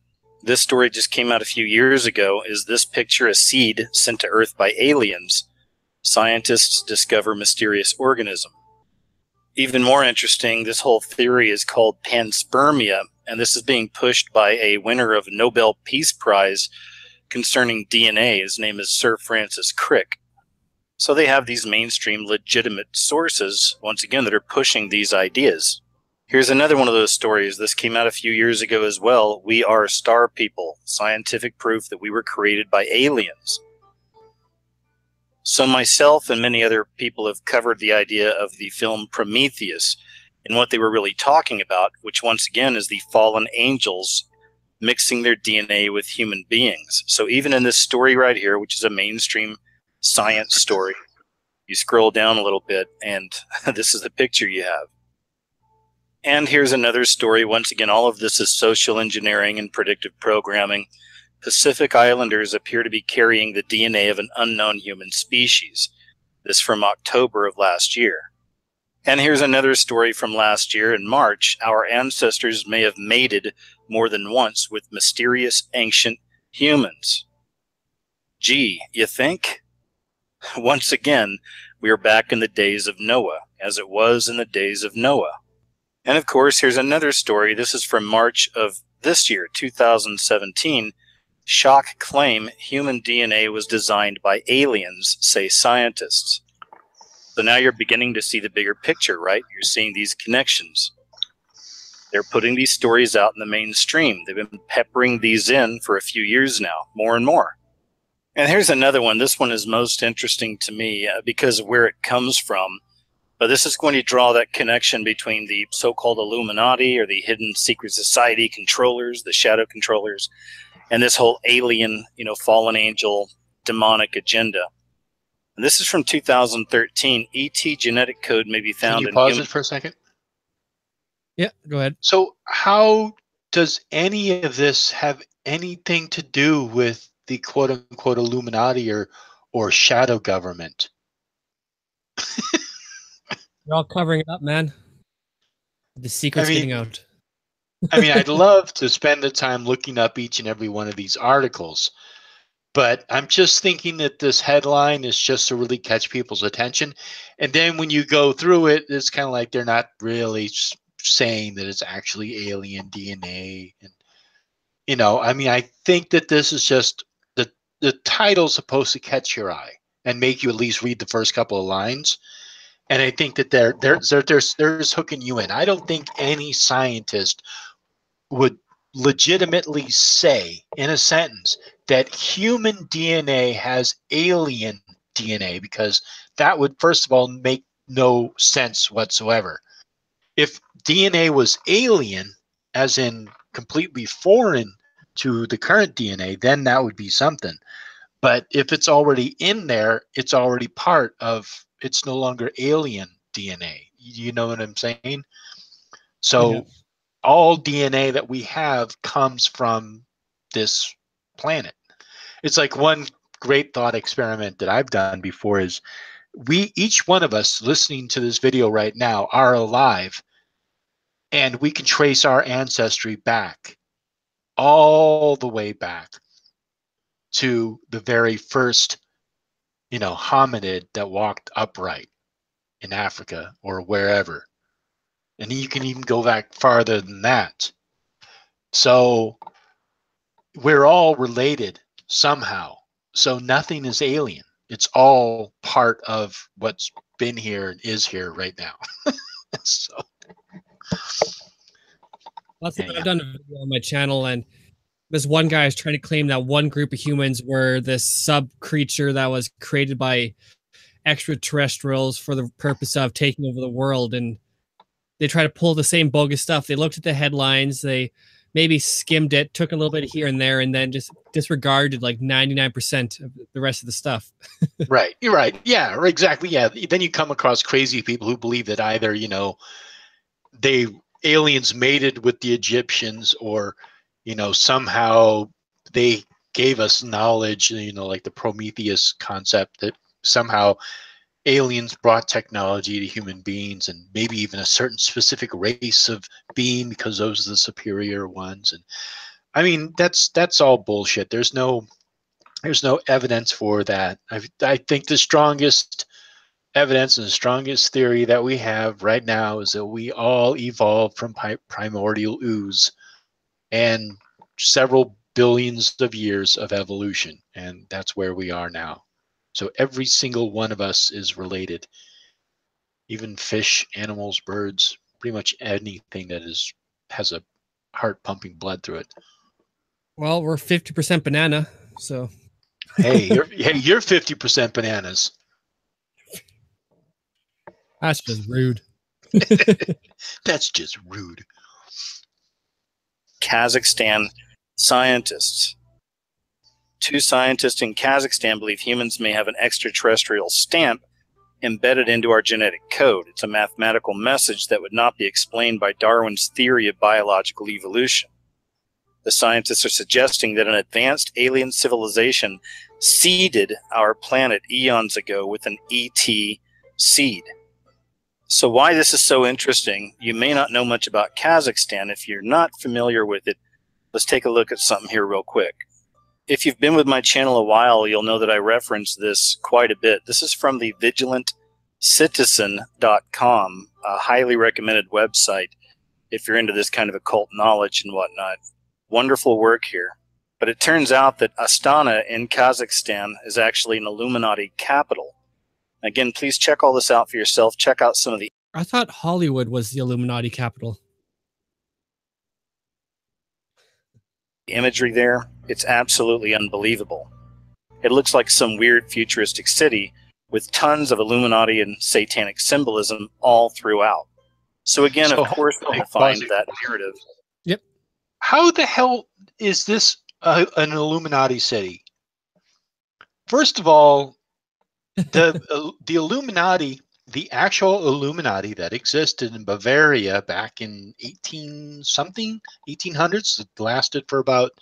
This story just came out a few years ago. Is this picture a seed sent to Earth by aliens? Scientists discover mysterious organism. Even more interesting, this whole theory is called panspermia, and this is being pushed by a winner of a Nobel Peace Prize concerning DNA. His name is Sir Francis Crick. So they have these mainstream legitimate sources, once again, that are pushing these ideas. Here's another one of those stories. This came out a few years ago as well. We are star people, scientific proof that we were created by aliens. So myself and many other people have covered the idea of the film Prometheus and what they were really talking about, which once again is the fallen angels mixing their DNA with human beings. So even in this story right here, which is a mainstream science story, you scroll down a little bit and this is the picture you have. And here's another story. Once again, all of this is social engineering and predictive programming. Pacific Islanders appear to be carrying the DNA of an unknown human species. This from October of last year. And here's another story from last year in March. Our ancestors may have mated more than once with mysterious ancient humans. Gee, you think? Once again, we are back in the days of Noah, as it was in the days of Noah. And of course, here's another story. This is from March of this year, 2017. Shock claim human DNA was designed by aliens, say scientists. So now you're beginning to see the bigger picture, right? You're seeing these connections. They're putting these stories out in the mainstream. They've been peppering these in for a few years now, more and more. And here's another one. This one is most interesting to me because of where it comes from. But this is going to draw that connection between the so-called Illuminati or the hidden secret society controllers, the shadow controllers, and this whole alien, fallen angel demonic agenda. And this is from 2013. ET genetic code may be found in... Can you pause it for a second? Yeah, go ahead. So how does any of this have anything to do with the quote-unquote Illuminati or shadow government? They're all covering it up, man. The secret's getting out. I mean, I'd love to spend the time looking up each and every one of these articles, but I'm just thinking that this headline is just to really catch people's attention. And then when you go through it, it's kind of like they're not really saying that it's actually alien DNA. And, I think that this is just the title's supposed to catch your eye and make you at least read the first couple of lines. And I think that they're just hooking you in. I don't think any scientist would legitimately say in a sentence that human DNA has alien DNA, because that would, first of all, make no sense whatsoever. If DNA was alien, as in completely foreign to the current DNA, then that would be something. But if it's already in there, it's already part of, it's no longer alien DNA. You know what I'm saying? So all DNA that we have comes from this planet. It's like one great thought experiment that I've done before is each one of us listening to this video right now are alive, and we can trace our ancestry back, all the way back to the very first, hominid that walked upright in Africa or wherever. And you can even go back farther than that. So we're all related somehow. So nothing is alien. It's all part of what's been here and is here right now. So I've done a video on my channel, and this one guy is trying to claim that one group of humans were this sub creature that was created by extraterrestrials for the purpose of taking over the world. And they try to pull the same bogus stuff. They looked at the headlines, they maybe skimmed it, took a little bit here and there, and then just disregarded like 99% of the rest of the stuff. Right. You're right. Yeah, exactly. Yeah. Then you come across crazy people who believe that either, aliens mated with the Egyptians, or, somehow they gave us knowledge, like the Prometheus concept, that somehow aliens brought technology to human beings, and maybe even a certain specific race of being, because those are the superior ones. And I mean, that's all bullshit. There's no evidence for that. I think the strongest evidence and the strongest theory that we have right now is that we all evolved from primordial ooze and several billions of years of evolution, and that's where we are now. So every single one of us is related. Even fish, animals, birds, pretty much anything that has a heart pumping blood through it. Well, we're 50% banana, so. Hey, you're 50% bananas. That's just rude. That's just rude. Kazakhstan scientists. 2 scientists in Kazakhstan believe humans may have an extraterrestrial stamp embedded into our genetic code. It's a mathematical message that would not be explained by Darwin's theory of biological evolution. The scientists are suggesting that an advanced alien civilization seeded our planet eons ago with an ET seed. So why this is so interesting, you may not know much about Kazakhstan. If you're not familiar with it, let's take a look at something here real quick. If you've been with my channel a while, you'll know that I reference this quite a bit. This is from the vigilantcitizen.com, a highly recommended website if you're into this kind of occult knowledge and whatnot. Wonderful work here. But it turns out that Astana in Kazakhstan is actually an Illuminati capital. Again, please check all this out for yourself. Check out some of the... I thought Hollywood was the Illuminati capital. imagery there, it's absolutely unbelievable. It looks like some weird futuristic city with tons of Illuminati and satanic symbolism all throughout. So again, So, of course, they'll find that narrative. Yep. How the hell is this an Illuminati city? First of all, the Illuminati, the actual Illuminati that existed in Bavaria back in 1800s, it lasted for about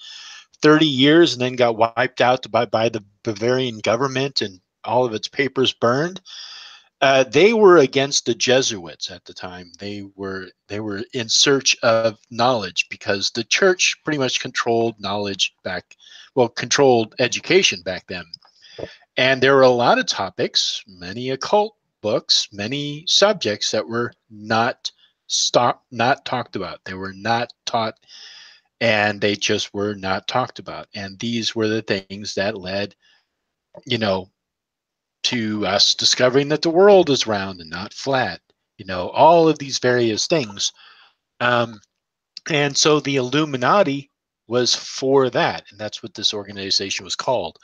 30 years and then got wiped out by the Bavarian government and all of its papers burned. They were against the Jesuits at the time. They were in search of knowledge because the church pretty much controlled controlled education back then. And there were a lot of topics, many occult books, many subjects that were not talked about. They were not taught, and they just were not talked about. And these were the things that led, to us discovering that the world is round and not flat. All of these various things. And so the Illuminati was for that, and that's what this organization was called.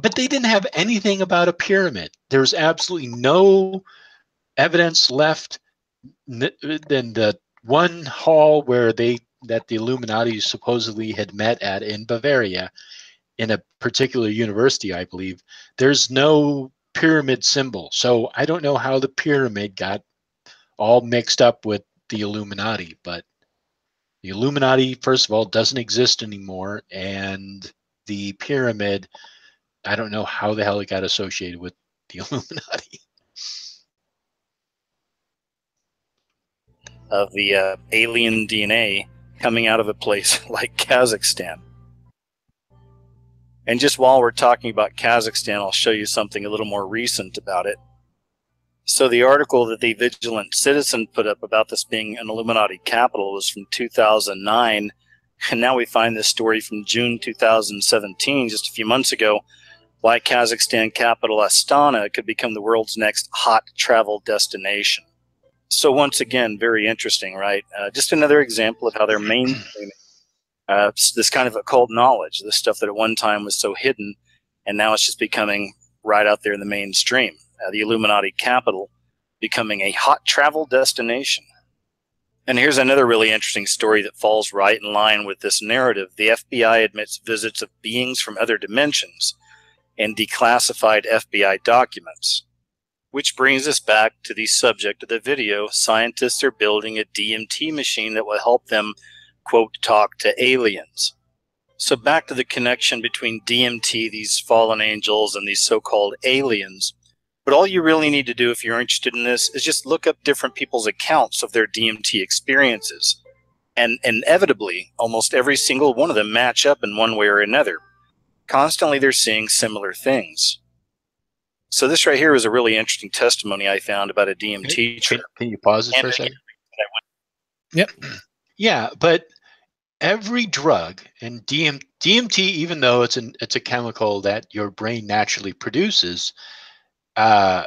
But they didn't have anything about a pyramid. There's absolutely no evidence left in the one hall that the Illuminati supposedly had met at in Bavaria, in a particular university, I believe. There's no pyramid symbol. So I don't know how the pyramid got all mixed up with the Illuminati, but the Illuminati, first of all, doesn't exist anymore. And the pyramid, I don't know how the hell it got associated with the Illuminati. Of the alien DNA coming out of a place like Kazakhstan. And just while we're talking about Kazakhstan, I'll show you something a little more recent about it. So the article that the Vigilant Citizen put up about this being an Illuminati capital was from 2009. And now we find this story from June 2017, just a few months ago, why Kazakhstan capital Astana could become the world's next hot travel destination. So once again, very interesting, right? Just another example of how they're mainstreaming this kind of occult knowledge, this stuff that at one time was so hidden, and now it's just becoming right out there in the mainstream. The Illuminati capital becoming a hot travel destination. And here's another really interesting story that falls right in line with this narrative. The FBI admits visits of beings from other dimensions and declassified FBI documents. Which brings us back to the subject of the video. Scientists are building a DMT machine that will help them, quote, talk to aliens. So back to the connection between DMT, these fallen angels, and these so-called aliens. But all you really need to do if you're interested in this is just look up different people's accounts of their DMT experiences. And inevitably, almost every single one of them match up in one way or another. Constantly they're seeing similar things. So this right here is a really interesting testimony I found about a DMT trip. Can you pause it for a second? Yep. Yeah, but every drug, and DMT, even though it's a chemical that your brain naturally produces, I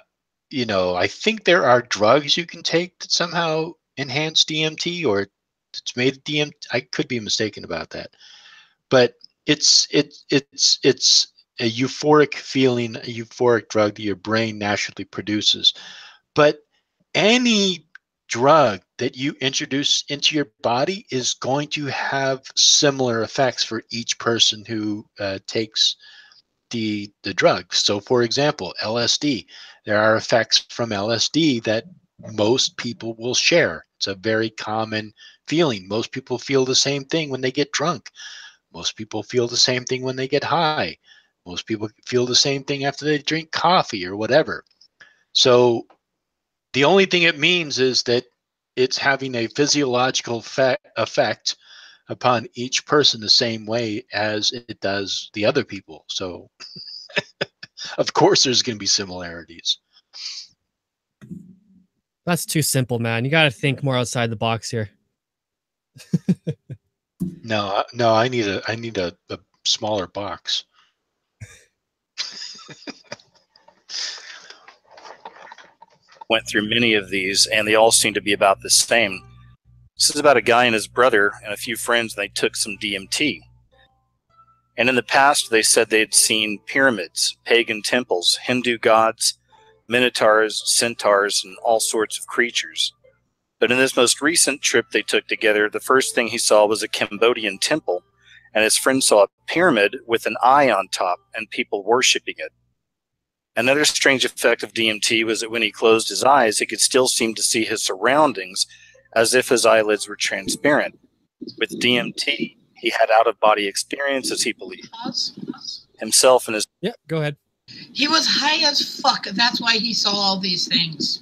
think there are drugs you can take that somehow enhance DMT, or it's made DMT. I could be mistaken about that, but it's a euphoric feeling, a euphoric drug that your brain naturally produces. But any drug that you introduce into your body is going to have similar effects for each person who takes the drug. So for example, LSD, there are effects from LSD that most people will share. It's a very common feeling. Most people feel the same thing when they get drunk. Most people feel the same thing when they get high. Most people feel the same thing after they drink coffee or whatever. So the only thing it means is that it's having a physiological effect upon each person the same way as it does the other people. So of course there's going to be similarities. That's too simple, man. You got to think more outside the box here. No, I need a smaller box. Went through many of these, and they all seem to be about the same. This is about a guy and his brother and a few friends, and they took some DMT. And in the past, they said they had seen pyramids, pagan temples, Hindu gods, minotaurs, centaurs, and all sorts of creatures. But in this most recent trip they took together, the first thing he saw was a Cambodian temple, and his friend saw a pyramid with an eye on top and people worshiping it. Another strange effect of DMT was that when he closed his eyes, he could still seem to see his surroundings as if his eyelids were transparent. With DMT, he had out-of-body experiences, he believed. Himself and his... Yeah, go ahead. He was high as fuck. That's why he saw all these things.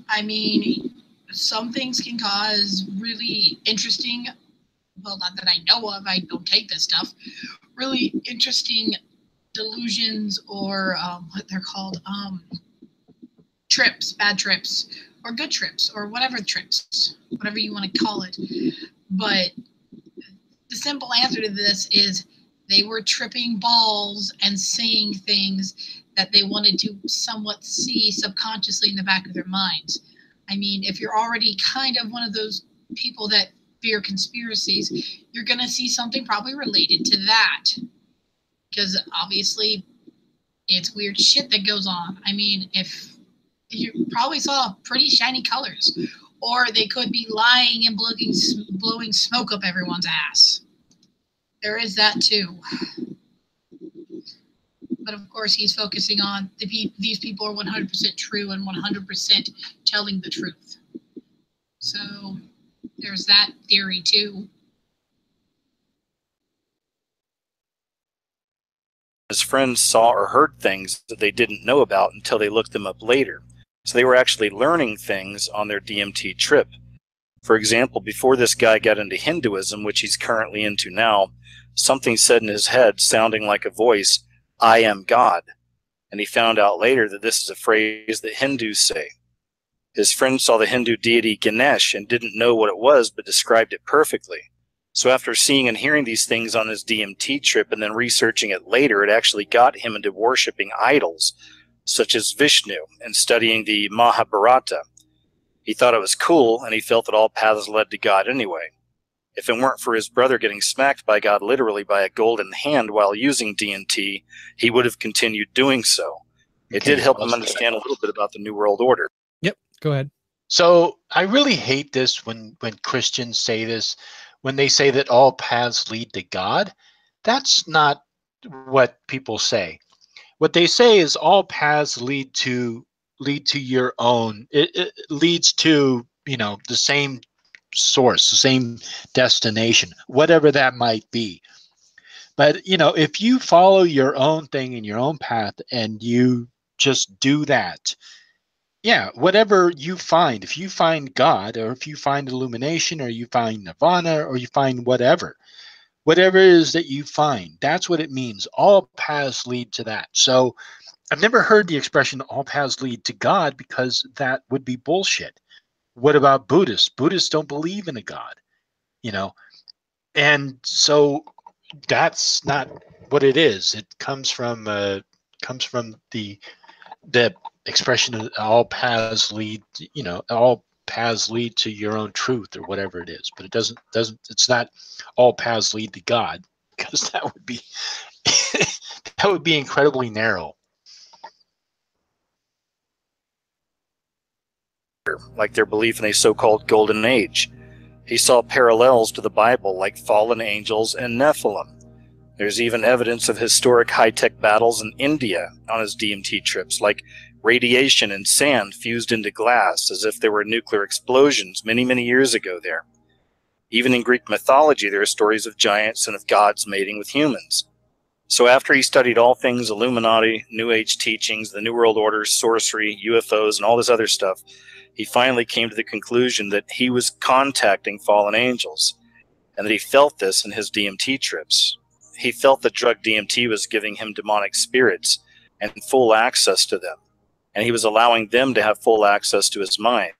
I mean, some things can cause really interesting, well, not that I know of, I don't take this stuff, really interesting delusions or what they're called, trips, bad trips, or good trips, or whatever trips, whatever you want to call it. But the simple answer to this is they were tripping balls and seeing things that they wanted to somewhat see subconsciously in the back of their minds. I mean, if you're already kind of one of those people that fear conspiracies, you're going to see something probably related to that. Because obviously, it's weird shit that goes on. I mean, if you probably saw pretty shiny colors, or they could be lying and blowing smoke up everyone's ass. There is that too. But of course, he's focusing on these people are 100% true and 100% telling the truth. So there's that theory too. His friends saw or heard things that they didn't know about until they looked them up later. So they were actually learning things on their DMT trip. For example, before this guy got into Hinduism, which he's currently into now, something said in his head, sounding like a voice, "I am God." And he found out later that this is a phrase that Hindus say. His friend saw the Hindu deity Ganesh and didn't know what it was, but described it perfectly. So after seeing and hearing these things on his DMT trip and then researching it later, it actually got him into worshiping idols, such as Vishnu, and studying the Mahabharata. He thought it was cool, and he felt that all paths led to God anyway. If it weren't for his brother getting smacked by God literally by a golden hand while using DMT, he would have continued doing so. It did help him understand a little bit about the New World Order. Yep, go ahead. So I really hate this when Christians say this, when they say that all paths lead to God. That's not what people say. What they say is all paths lead to your own. It leads to, the same source, the same destination, whatever that might be. But, if you follow your own thing and your own path and you just do that, yeah, whatever you find, if you find God, or if you find illumination, or you find nirvana, or you find whatever it is that you find, that's what it means. All paths lead to that. So I've never heard the expression all paths lead to God, because that would be bullshit. What about Buddhists? Buddhists don't believe in a God, and so that's not what it is. It comes from the expression of all paths lead, all paths lead to your own truth, or whatever it is. But it doesn't it's not all paths lead to God, because that would be that would be incredibly narrow. Like their belief in a so-called golden age. He saw parallels to the Bible, like fallen angels and Nephilim. There's even evidence of historic high-tech battles in India on his DMT trips, like radiation and sand fused into glass, as if there were nuclear explosions many, many years ago there. Even in Greek mythology, there are stories of giants and of gods mating with humans. So after he studied all things Illuminati, New Age teachings, the New World Order, sorcery, UFOs, and all this other stuff, he finally came to the conclusion that he was contacting fallen angels, and that he felt this in his DMT trips. He felt that drug DMT was giving him demonic spirits and full access to them, and he was allowing them to have full access to his mind.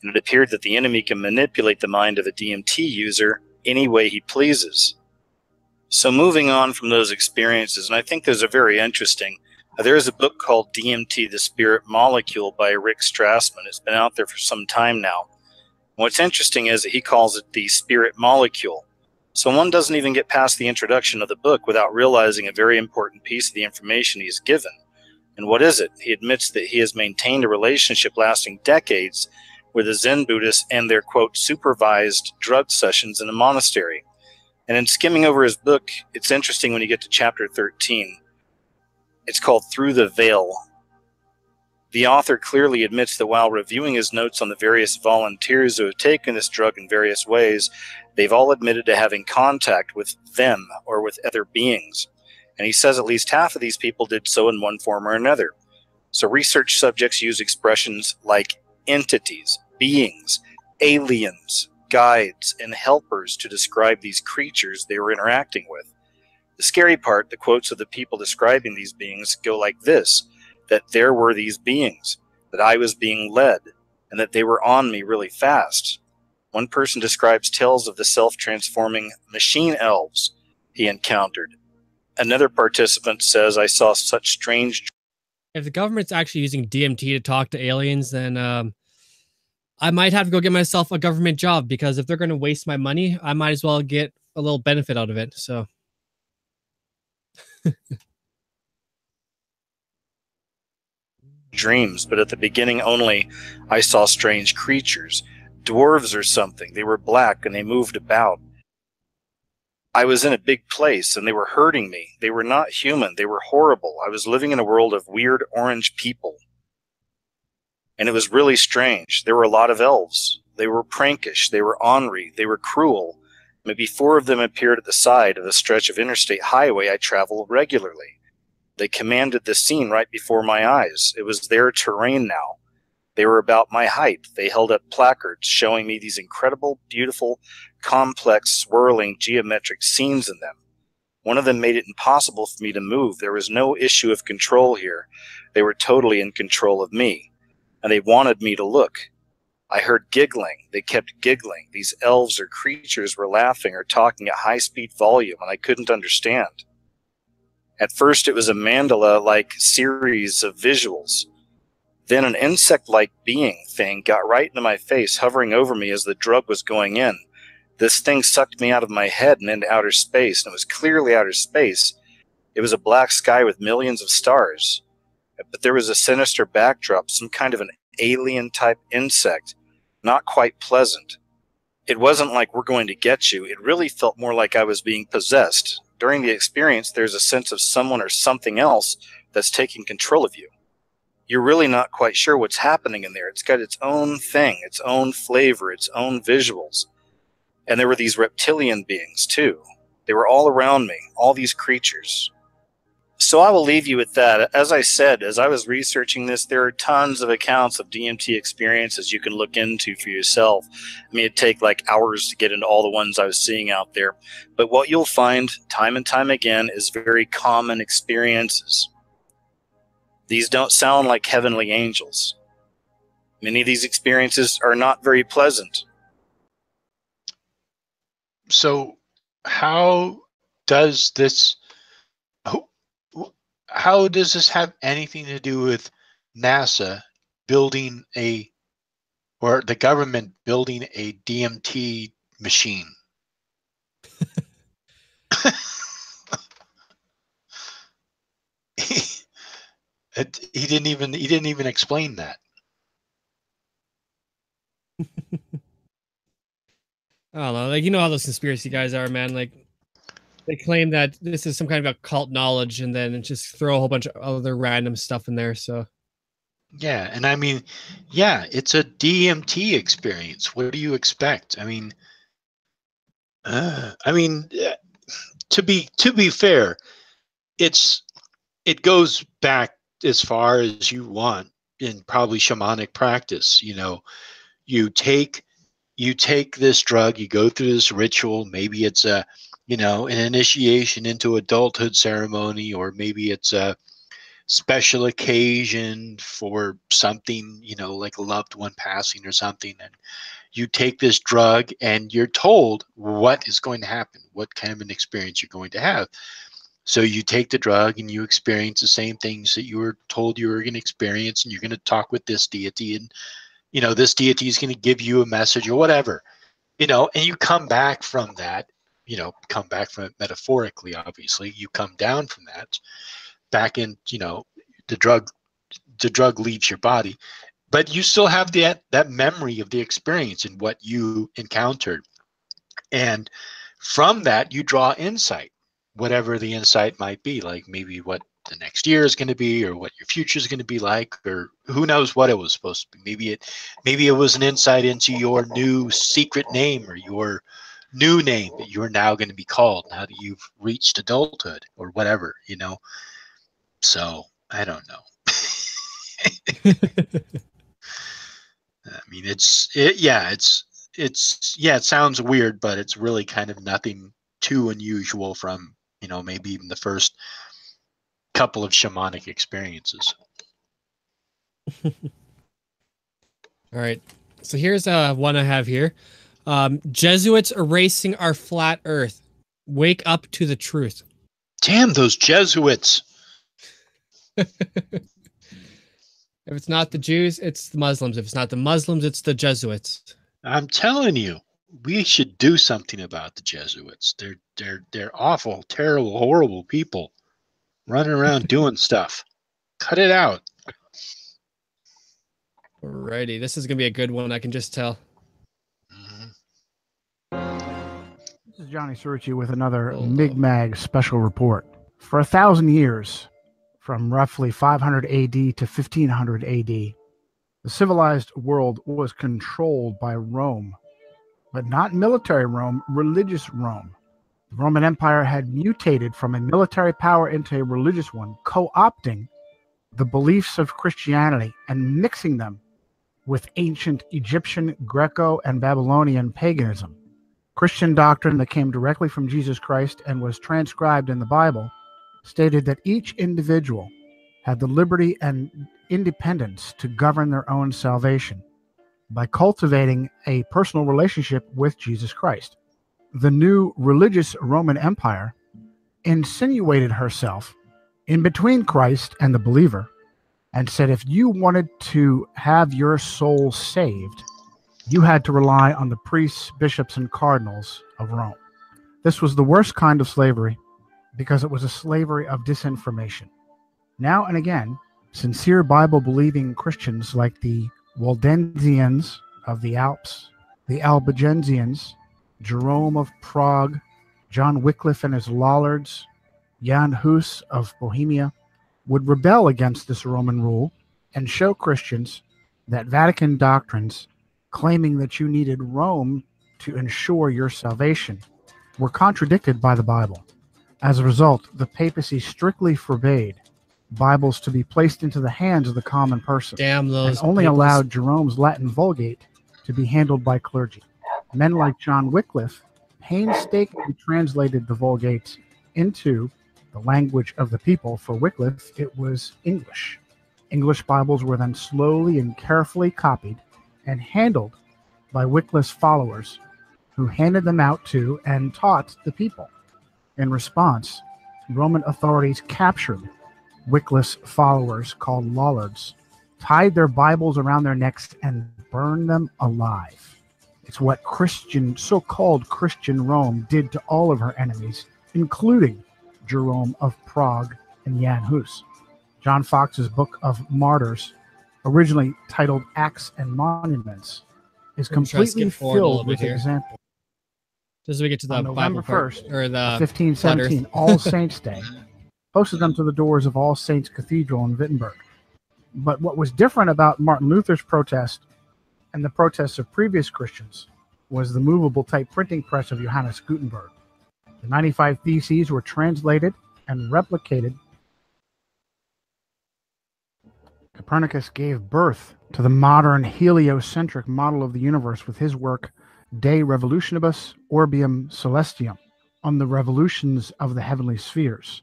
And it appeared that the enemy can manipulate the mind of a DMT user any way he pleases. So moving on from those experiences, and I think those are very interesting, there is a book called DMT, the Spirit Molecule by Rick Strassman. It's been out there for some time now. What's interesting is that he calls it the spirit molecule. So one doesn't even get past the introduction of the book without realizing a very important piece of the information he is given. And what is it? He admits that he has maintained a relationship lasting decades with the Zen Buddhists and their, quote, supervised drug sessions in a monastery. And in skimming over his book, it's interesting when you get to chapter 13. It's called Through the Veil. The author clearly admits that while reviewing his notes on the various volunteers who have taken this drug in various ways, they've all admitted to having contact with them or with other beings. And he says at least half of these people did so in one form or another. So research subjects use expressions like entities, beings, aliens, guides, and helpers to describe these creatures they were interacting with. The scary part, the quotes of the people describing these beings go like this, that there were these beings, that I was being led, and that they were on me really fast. One person describes tales of the self-transforming machine elves he encountered. Another participant says, I saw such strange... If the government's actually using DMT to talk to aliens, then I might have to go get myself a government job, because if they're going to waste my money, I might as well get a little benefit out of it. So... dreams, but at the beginning only I saw strange creatures, dwarves or something. They were black and they moved about. I was in a big place and they were hurting me. They were not human. They were horrible. I was living in a world of weird orange people. And it was really strange. There were a lot of elves. They were prankish. They were ornery. They were cruel. Maybe 4 of them appeared at the side of a stretch of interstate highway I travel regularly. They commanded the scene right before my eyes. It was their terrain now. They were about my height. They held up placards showing me these incredible, beautiful, complex, swirling, geometric scenes in them. One of them made it impossible for me to move. There was no issue of control here. They were totally in control of me. And they wanted me to look. I heard giggling. They kept giggling. These elves or creatures were laughing or talking at high-speed volume, and I couldn't understand. At first, it was a mandala-like series of visuals. Then an insect-like being thing got right into my face, hovering over me as the drug was going in. This thing sucked me out of my head and into outer space, and it was clearly outer space. It was a black sky with millions of stars. But there was a sinister backdrop, some kind of an alien-type insect, not quite pleasant. It wasn't like we're going to get you. It really felt more like I was being possessed. During the experience, there's a sense of someone or something else that's taking control of you. You're really not quite sure what's happening in there. It's got its own thing, its own flavor, its own visuals. And there were these reptilian beings, too. They were all around me, all these creatures. So I will leave you with that. As I said, as I was researching this, there are tons of accounts of DMT experiences you can look into for yourself. I mean, it'd take like hours to get into all the ones I was seeing out there. But what you'll find time and time again is very common experiences. These don't sound like heavenly angels. Many of these experiences are not very pleasant. So how does this have anything to do with NASA building or the government building a DMT machine? He didn't even explain that. I don't know, like, you know how those conspiracy guys are, man. Like, they claim that this is some kind of occult knowledge, and then just throw a whole bunch of other random stuff in there. So, yeah, and I mean, yeah, it's a DMT experience. What do you expect? I mean, to be fair, it goes back as far as you want in probably shamanic practice. You know, you take this drug, you go through this ritual. Maybe it's an initiation into adulthood ceremony, or maybe it's a special occasion for something, like a loved one passing or something. And you take this drug and you're told what is going to happen, what kind of an experience you're going to have. So you take the drug and you experience the same things that you were told you were going to experience, and you're going to talk with this deity, and this deity is going to give you a message or whatever, and you come back from that, you know, come back from it metaphorically, obviously. You come down from that back in, you know, the drug leaves your body, but you still have that memory of the experience and what you encountered. And from that, you draw insight, whatever the insight might be, like maybe what the next year is going to be, or what your future is going to be like, or who knows what it was supposed to be. Maybe it was an insight into your new secret name, or your new name that you're now going to be called now that you've reached adulthood, or whatever, you know. So I don't know. I mean, it sounds weird, but it's really kind of nothing too unusual from, you know, maybe even the first couple of shamanic experiences. All right. So here's one I have here. Jesuits erasing our flat earth. Wake up to the truth. Damn those Jesuits. If it's not the Jews, it's the Muslims. If it's not the Muslims, it's the Jesuits. I'm telling you, we should do something about the Jesuits. They're awful, terrible, horrible people running around doing stuff. Cut it out. Alrighty, this is gonna be a good one. I can just tell. This is Johnny Cerrucci with another Mi'kmaq special report. For 1,000 years, from roughly 500 AD to 1500 AD, the civilized world was controlled by Rome, but not military Rome, religious Rome. The Roman Empire had mutated from a military power into a religious one, co-opting the beliefs of Christianity and mixing them with ancient Egyptian, Greco, and Babylonian paganism. Christian doctrine that came directly from Jesus Christ and was transcribed in the Bible stated that each individual had the liberty and independence to govern their own salvation by cultivating a personal relationship with Jesus Christ. The new religious Roman Empire insinuated herself in between Christ and the believer and said if you wanted to have your soul saved, you had to rely on the priests, bishops, and cardinals of Rome. This was the worst kind of slavery because it was a slavery of disinformation. Now and again, sincere Bible-believing Christians like the Waldensians of the Alps, the Albigensians, Jerome of Prague, John Wycliffe and his Lollards, Jan Hus of Bohemia, would rebel against this Roman rule and show Christians that Vatican doctrines claiming that you needed Rome to ensure your salvation were contradicted by the Bible. As a result, the papacy strictly forbade Bibles to be placed into the hands of the common person. Damn those and only papals. allowed Jerome's Latin Vulgate to be handled by clergy. Men like John Wycliffe painstakingly translated the Vulgates into the language of the people. For Wycliffe, it was English. English Bibles were then slowly and carefully copied and handled by Wycliffe's followers, who handed them out to and taught the people. In response, Roman authorities captured Wycliffe's followers, called Lollards, tied their Bibles around their necks, and burned them alive. It's what so-called Christian Rome did to all of her enemies, including Jerome of Prague and Jan Hus. John Fox's Book of Martyrs, originally titled Acts and Monuments, is completely filled with examples. Just as we get to the On November Bible part, 1st, or the 1517, All Saints' Day, posted them to the doors of All Saints Cathedral in Wittenberg. But what was different about Martin Luther's protest and the protests of previous Christians was the movable type printing press of Johannes Gutenberg. The 95 Theses were translated and replicated. Copernicus gave birth to the modern heliocentric model of the universe with his work De Revolutionibus Orbium Celestium, on the revolutions of the heavenly spheres.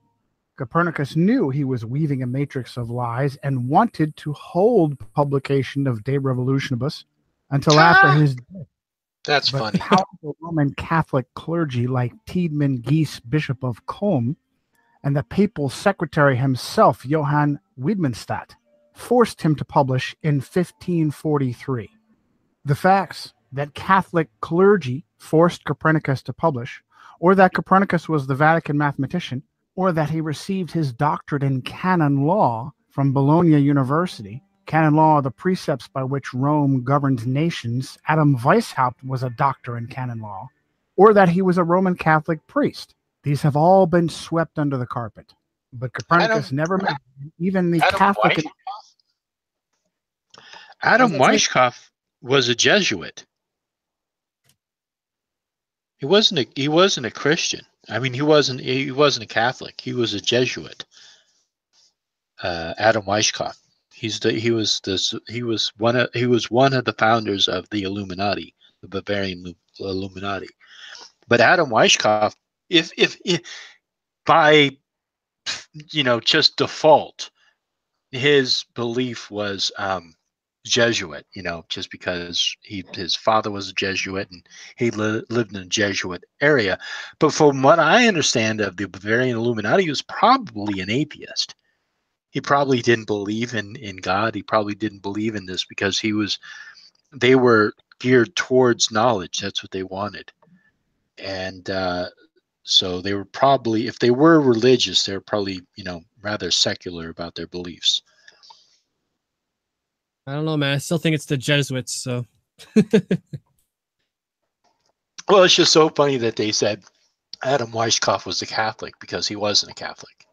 Copernicus knew he was weaving a matrix of lies and wanted to hold publication of De Revolutionibus until after his death. That's But funny. powerful Roman Catholic clergy like Tiedemann Gies, Bishop of Culm, and the papal secretary himself, Johann Wiedmanstadt, forced him to publish in 1543. The facts that Catholic clergy forced Copernicus to publish or that Copernicus was the Vatican mathematician, or that he received his doctorate in canon law from Bologna University. Canon law are the precepts by which Rome governed nations. Adam Weishaupt was a doctor in canon law, or that he was a Roman Catholic priest. These have all been swept under the carpet. But Copernicus never met even the Catholic. Adam Weishaupt was a Jesuit. He wasn't a Christian. I mean, he wasn't a Catholic. He was a Jesuit. Adam Weishaupt. He was one of the founders of the Illuminati, the Bavarian Illuminati. But Adam Weishaupt, if by just default, his belief was Jesuit, just because his father was a Jesuit and he lived in a Jesuit area. But from what I understand of the Bavarian Illuminati, he was probably an atheist. He probably didn't believe in God. He probably didn't believe in this because they were geared towards knowledge. That's what they wanted. And so they were probably, if they were religious, they were probably, rather secular about their beliefs. I don't know, man. I still think it's the Jesuits. So, well, it's just so funny that they said Adam Weishaupt was a Catholic because he wasn't a Catholic.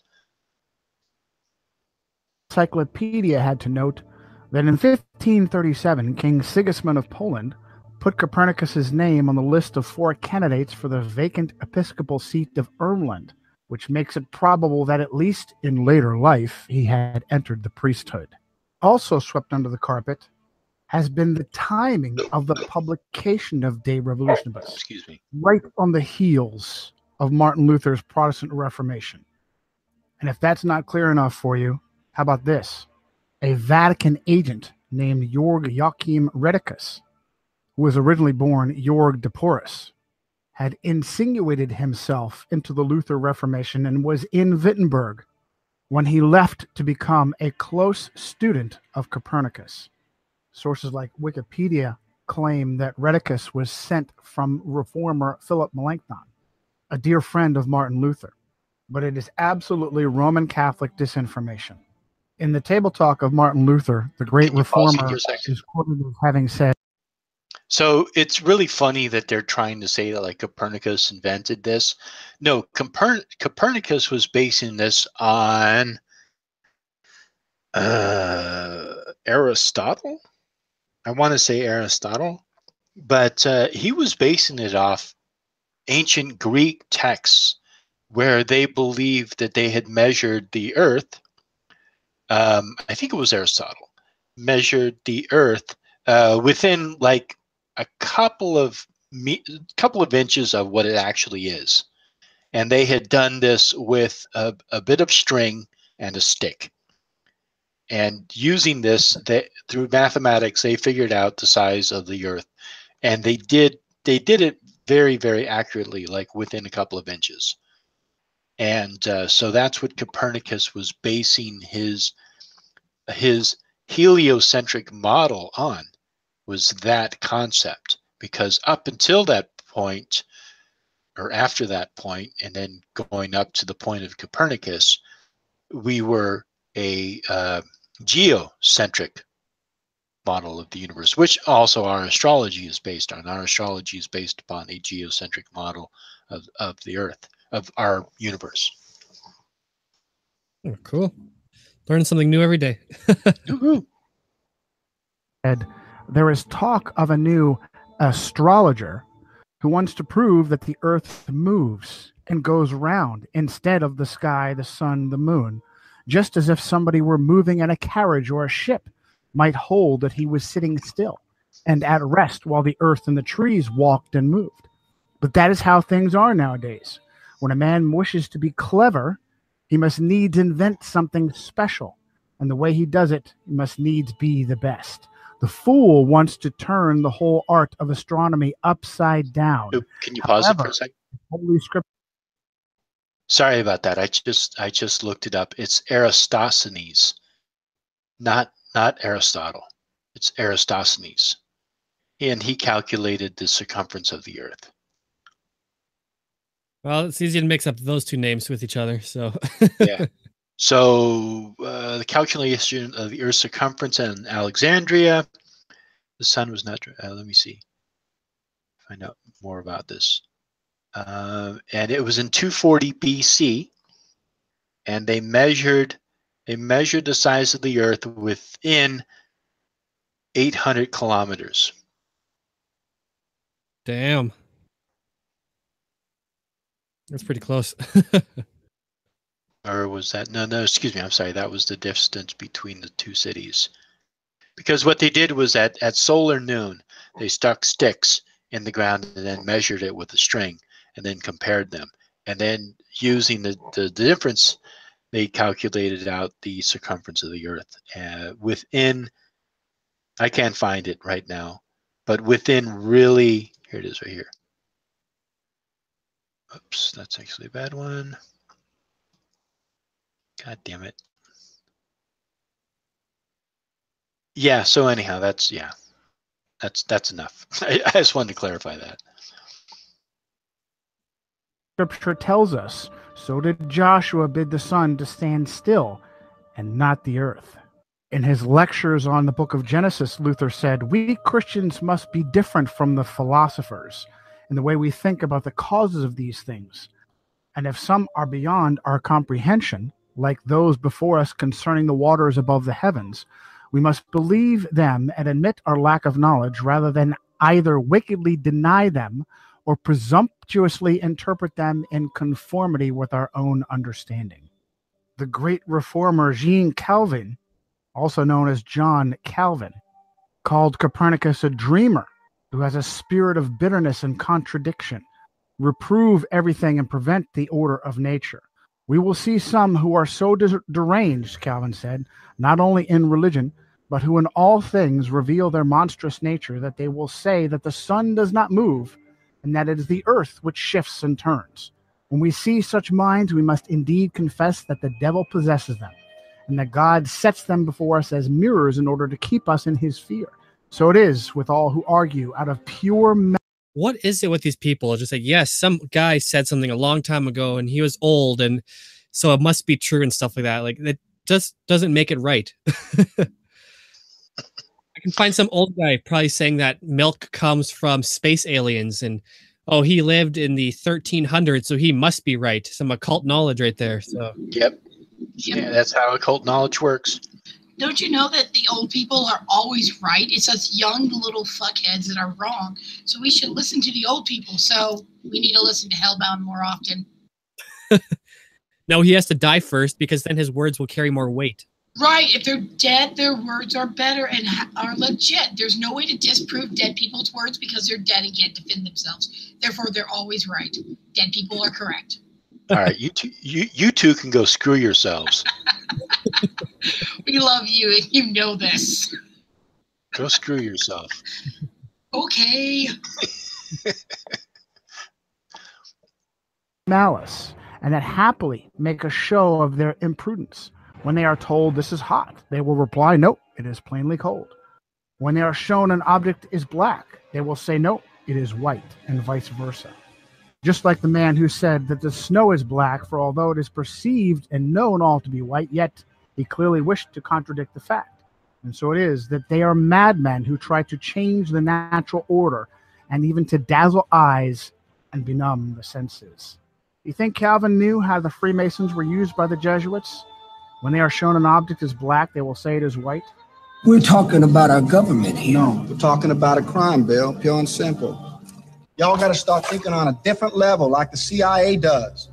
Encyclopedia had to note that in 1537, King Sigismund of Poland put Copernicus's name on the list of 4 candidates for the vacant episcopal seat of Ermland, which makes it probable that at least in later life he had entered the priesthood. Also swept under the carpet has been the timing of the publication of De Revolutionibus. Excuse me. Right on the heels of Martin Luther's Protestant Reformation. And if that's not clear enough for you, how about this? A Vatican agent named Georg Joachim Redicus, who was originally born Georg de Porus, had insinuated himself into the Luther Reformation and was in Wittenberg when he left to become a close student of Copernicus. Sources like Wikipedia claim that Redicus was sent from reformer Philip Melanchthon, a dear friend of Martin Luther, but it is absolutely Roman Catholic disinformation. In the Table Talk of Martin Luther, the great reformer is quoted as having said, so it's really funny that they're trying to say that like Copernicus invented this. No, Copernicus was basing this on Aristotle. I want to say Aristotle, but he was basing it off ancient Greek texts where they believed that they had measured the earth. I think it was Aristotle measured the earth within like a couple of inches of what it actually is, and they had done this with a bit of string and a stick, and using this through mathematics they figured out the size of the earth, and they did it very, very accurately, like within a couple of inches. And so that's what Copernicus was basing his heliocentric model on, was that concept. Because up until that point, or after that point, and then going up to the point of Copernicus, we were a geocentric model of the universe, which also our astrology is based on. Our astrology is based upon a geocentric model of the earth, of our universe. Oh, cool. Learning something new every day. There is talk of a new astrologer who wants to prove that the earth moves and goes round instead of the sky, the sun, the moon, just as if somebody were moving in a carriage or a ship might hold that he was sitting still and at rest while the earth and the trees walked and moved. But that is how things are nowadays. When a man wishes to be clever, he must needs invent something special, and the way he does it must needs be the best. The fool wants to turn the whole art of astronomy upside down. Can you pause it for a second? Holy Scripture. Sorry about that. I just looked it up. It's Eratosthenes, not Aristotle. It's Eratosthenes, and he calculated the circumference of the earth. Well, it's easy to mix up those two names with each other. So Yeah. So the calculation of the Earth's circumference in Alexandria, the sun was not. Let me see. Find out more about this. And it was in 240 BC, and they measured the size of the Earth within 800 kilometers. damn, that's pretty close. Or was that no? Excuse me. I'm sorry. That was the distance between the two cities. Because what they did was at solar noon, they stuck sticks in the ground and then measured it with a string and then compared them. And then using the difference, they calculated out the circumference of the Earth. Within, I can't find it right now, but within really, here it is right here. Oops, that's actually a bad one. God damn it. Yeah, so anyhow, that's enough. I just wanted to clarify that. Scripture tells us, so did Joshua bid the sun to stand still and not the earth. In his lectures on the book of Genesis, Luther said, we Christians must be different from the philosophers in the way we think about the causes of these things. And if some are beyond our comprehension, like those before us concerning the waters above the heavens, we must believe them and admit our lack of knowledge rather than either wickedly deny them or presumptuously interpret them in conformity with our own understanding. The great reformer Jean Calvin, also known as John Calvin, called Copernicus a dreamer who has a spirit of bitterness and contradiction, reprove everything and prevent the order of nature. We will see some who are so deranged, Calvin said, not only in religion, but who in all things reveal their monstrous nature, that they will say that the sun does not move, and that it is the earth which shifts and turns. When we see such minds, we must indeed confess that the devil possesses them, and that God sets them before us as mirrors in order to keep us in his fear. So it is with all who argue out of pure What is it with these people? Just like, yes, some guy said something a long time ago and he was old, and so it must be true and stuff like that. Like, it just doesn't make it right. I can find some old guy probably saying that milk comes from space aliens and, oh, he lived in the 1300s, so he must be right. Some occult knowledge right there. So Yep. Yeah, that's how occult knowledge works. Don't you know that the old people are always right? It's us young little fuckheads that are wrong. So we should listen to the old people. So we need to listen to Hellbound more often. no, he has to die first because then his words will carry more weight. Right. If they're dead, their words are better and are legit. There's no way to disprove dead people's words because they're dead and can't defend themselves. Therefore, they're always right. Dead people are correct. All right, you two can go screw yourselves. We love you, and you know this. Go screw yourself. Okay. malice, and that happily make a show of their imprudence. When they are told this is hot, they will reply, no, it is plainly cold. When they are shown an object is black, they will say, no, it is white, and vice versa. Just like the man who said that the snow is black, for although it is perceived and known all to be white, yet he clearly wished to contradict the fact. And so it is that they are madmen who try to change the natural order and even to dazzle eyes and benumb the senses. You think Calvin knew how the Freemasons were used by the Jesuits? When they are shown an object as black, they will say it is white. We're talking about our government here. No, we're talking about a crime, Bill, pure and simple. Y'all got to start thinking on a different level like the CIA does.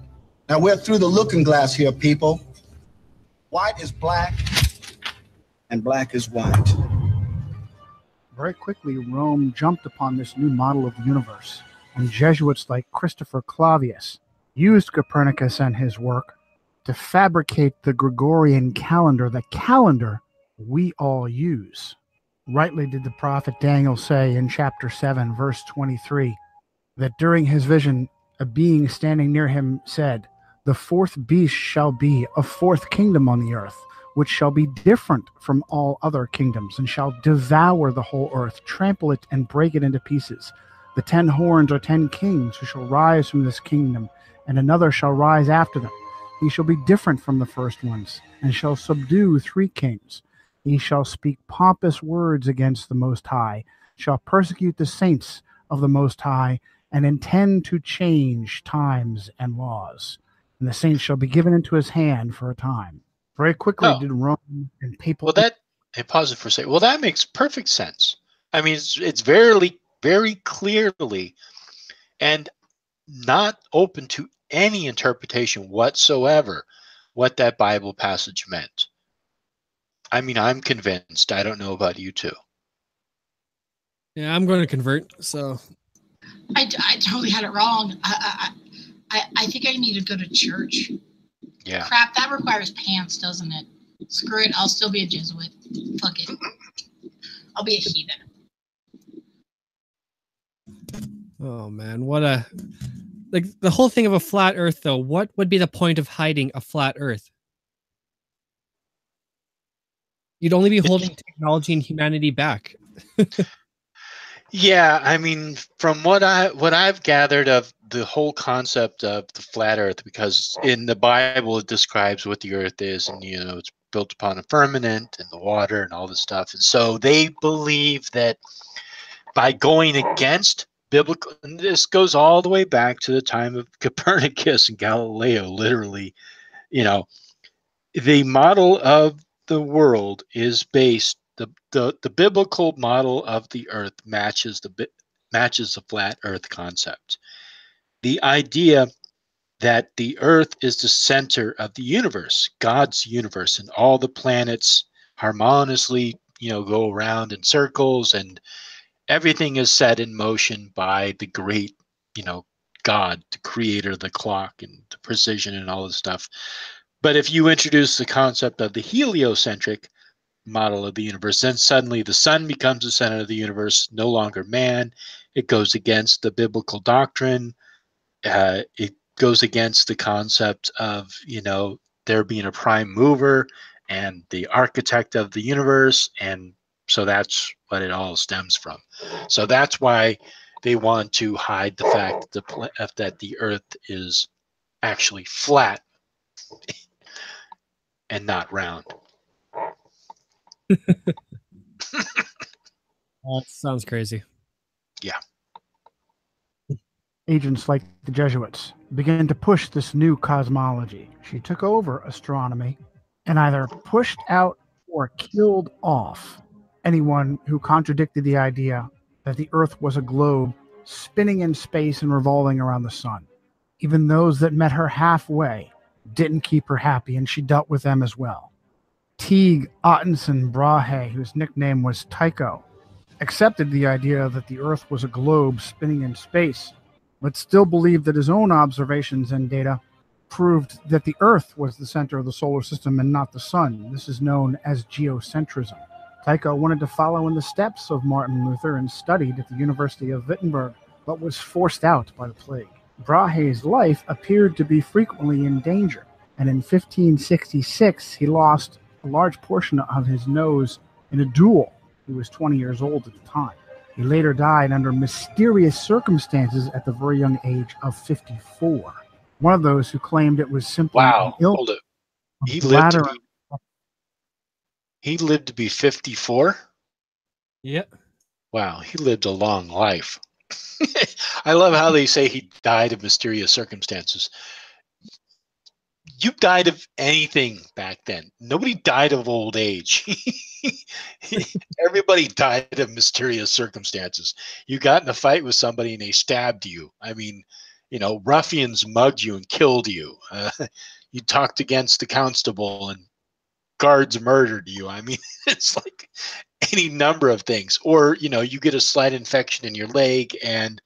Now, we're through the looking glass here, people. White is black, and black is white. Very quickly, Rome jumped upon this new model of the universe, and Jesuits like Christopher Clavius used Copernicus and his work to fabricate the Gregorian calendar, the calendar we all use. Rightly did the prophet Daniel say in chapter 7, verse 23, that during his vision, a being standing near him said, "The fourth beast shall be a fourth kingdom on the earth, which shall be different from all other kingdoms, and shall devour the whole earth, trample it, and break it into pieces. The 10 horns are 10 kings who shall rise from this kingdom, and another shall rise after them. He shall be different from the first ones, and shall subdue 3 kings. He shall speak pompous words against the Most High, shall persecute the saints of the Most High, and intend to change times and laws. And the saints shall be given into his hand for a time. Very quickly did Rome and papal... Well, hey, pause it for a second. Well, that makes perfect sense. I mean, it's very clearly and not open to any interpretation whatsoever what that Bible passage meant. I mean, I'm convinced. I don't know about you two. Yeah, I'm going to convert. So I totally had it wrong. I think I need to go to church. Yeah. Crap, that requires pants, doesn't it? Screw it. I'll still be a Jesuit. Fuck it. I'll be a heathen. Oh man, what a the whole thing of a flat earth though. What would be the point of hiding a flat earth? You'd only be holding technology and humanity back. Yeah, I mean, from what I've gathered of the whole concept of the flat earth, because in the Bible it describes what the earth is, and it's built upon a firmament and the water and all this stuff. And so they believe that by going against biblical, and this goes all the way back to the time of Copernicus and Galileo, literally, the model of the world is based, the biblical model of the earth matches the flat earth concept. The idea that the earth is the center of the universe, God's universe, and all the planets harmoniously, go around in circles, and everything is set in motion by the great, God, the creator of the clock and the precision and all this stuff. But if you introduce the concept of the heliocentric model of the universe, then suddenly the sun becomes the center of the universe, no longer man. It goes against the biblical doctrine. It goes against the concept of, there being a prime mover and the architect of the universe. And so that's what it all stems from. So that's why they want to hide the fact that the earth is actually flat and not round. That sounds crazy. Yeah. Agents like the Jesuits began to push this new cosmology. She took over astronomy and either pushed out or killed off anyone who contradicted the idea that the Earth was a globe spinning in space and revolving around the sun. Even those that met her halfway didn't keep her happy, and she dealt with them as well. Teague Ottenson Brahe, whose nickname was Tycho, accepted the idea that the Earth was a globe spinning in space, but still believed that his own observations and data proved that the Earth was the center of the solar system and not the sun. This is known as geocentrism. Tycho wanted to follow in the steps of Martin Luther and studied at the University of Wittenberg, but was forced out by the plague. Brahe's life appeared to be frequently in danger, and in 1566 he lost a large portion of his nose in a duel. He was 20 years old at the time. He later died under mysterious circumstances at the very young age of 54. One of those who claimed it was simply an illness. Hold it. He lived to be 54? Yep. Wow, he lived a long life. I love how they say he died of mysterious circumstances. You died of anything back then. Nobody died of old age. Everybody died of mysterious circumstances. You got in a fight with somebody and they stabbed you. I mean, ruffians mugged you and killed you. You talked against the constable and guards murdered you. I mean, it's like any number of things. Or, you get a slight infection in your leg and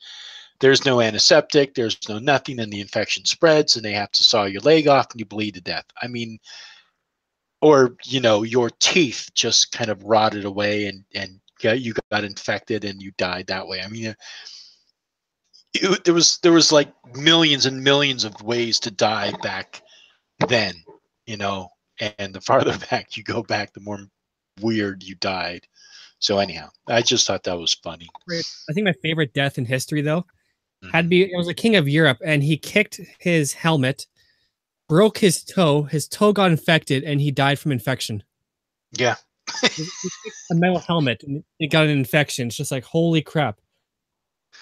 there's no antiseptic, there's no nothing, and the infection spreads and they have to saw your leg off and you bleed to death. I mean, or, your teeth just kind of rotted away and you got infected and you died that way. I mean, there was like millions and millions of ways to die back then, and the farther back you go back, the more weird you died. So anyhow, I just thought that was funny. I think my favorite death in history, though, Had be it was a king of Europe, and he kicked his helmet, broke his toe. His toe got infected, and he died from infection. Yeah. He kicked a metal helmet, and it got an infection. It's just like, holy crap!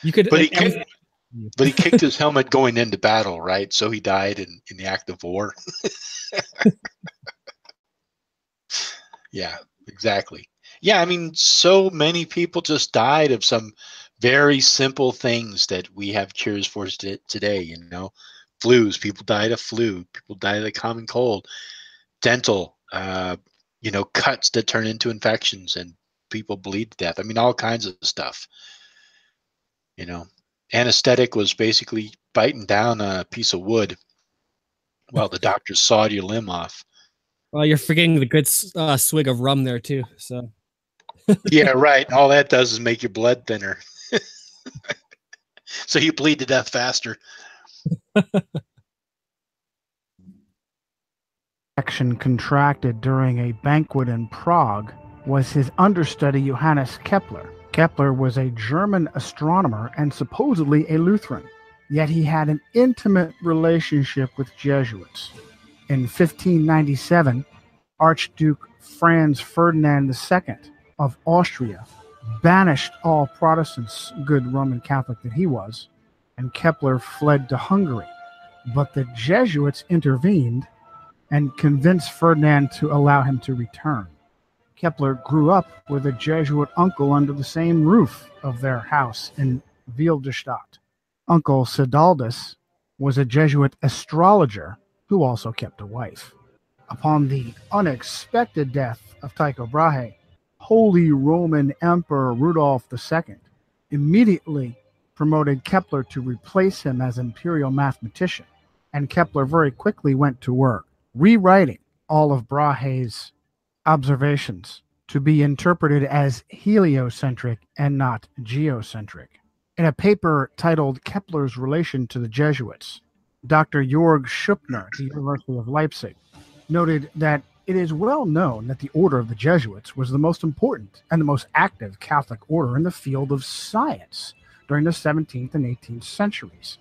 You could, But like, he kicked his helmet going into battle, right? So he died in the act of war. Yeah, exactly. Yeah, I mean, so many people just died of some very simple things that we have cures for today, you know. Flus, people died of flu, people died of the common cold, dental, you know, cuts that turn into infections and people bleed to death. I mean, all kinds of stuff, you know. Anesthetic was basically biting down a piece of wood while the doctor sawed your limb off. well, you're forgetting the good swig of rum there too. So Yeah, right. All that does is make your blood thinner. So you bleed to death faster. Infection contracted during a banquet in Prague was his understudy Johannes Kepler. Kepler was a German astronomer and supposedly a Lutheran, yet he had an intimate relationship with Jesuits. In 1597, Archduke Franz Ferdinand II of Austria banished all Protestants, good Roman Catholic that he was, and Kepler fled to Hungary. But the Jesuits intervened and convinced Ferdinand to allow him to return. Kepler grew up with a Jesuit uncle under the same roof of their house in Wilderstadt. Uncle Sidaldus was a Jesuit astrologer who also kept a wife. Upon the unexpected death of Tycho Brahe, Holy Roman Emperor Rudolf II immediately promoted Kepler to replace him as imperial mathematician, and Kepler very quickly went to work, rewriting all of Brahe's observations to be interpreted as heliocentric and not geocentric. In a paper titled Kepler's Relation to the Jesuits, Dr. Jörg Schuppner at the University of Leipzig noted that it is well known that the order of the Jesuits was the most important and the most active Catholic order in the field of science during the 17th and 18th centuries.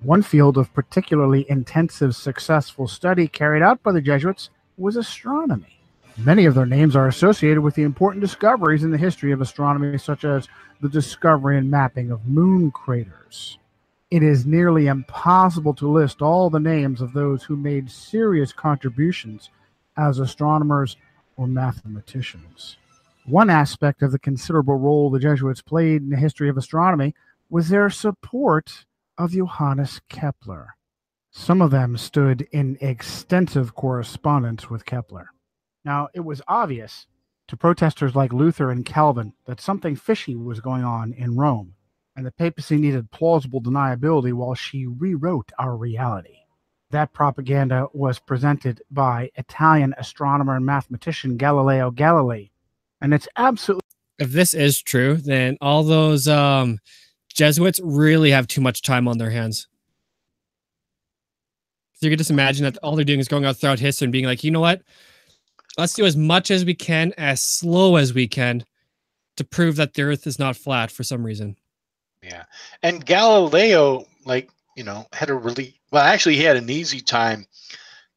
One field of particularly intensive, successful study carried out by the Jesuits was astronomy. Many of their names are associated with the important discoveries in the history of astronomy, such as the discovery and mapping of moon craters. It is nearly impossible to list all the names of those who made serious contributions as astronomers or mathematicians. One aspect of the considerable role the Jesuits played in the history of astronomy was their support of Johannes Kepler. Some of them stood in extensive correspondence with Kepler. Now, it was obvious to protesters like Luther and Calvin that something fishy was going on in Rome, and the papacy needed plausible deniability while she rewrote our reality. That propaganda was presented by Italian astronomer and mathematician Galileo Galilei, and it's absolutely... If this is true, then all those Jesuits really have too much time on their hands. So you could just imagine that all they're doing is going out throughout history and being like, you know what? Let's do as much as we can, as slow as we can, to prove that the Earth is not flat for some reason. Yeah. And Galileo, like, you know, had a really, well, actually he had an easy time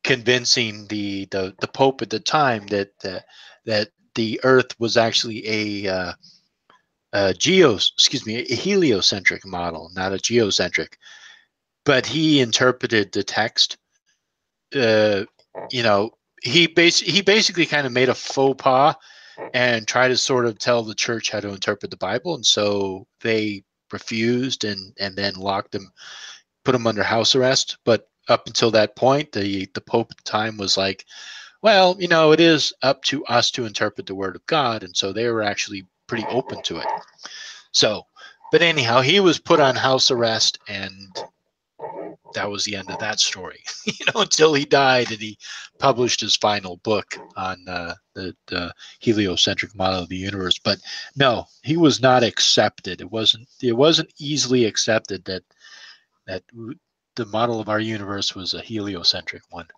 convincing the Pope at the time that the Earth was actually a heliocentric model, not a geocentric. But he interpreted the text, you know, he basically kind of made a faux pas and tried to sort of tell the church how to interpret the Bible, and so they refused and then locked him, put him under house arrest. But up until that point, the Pope at the time was like, well, you know, it is up to us to interpret the Word of God, and so they were actually pretty open to it. So, but anyhow, he was put on house arrest, and that was the end of that story, you know, until he died and he published his final book on the heliocentric model of the universe. But no, he was not accepted. It wasn't easily accepted that the model of our universe was a heliocentric one.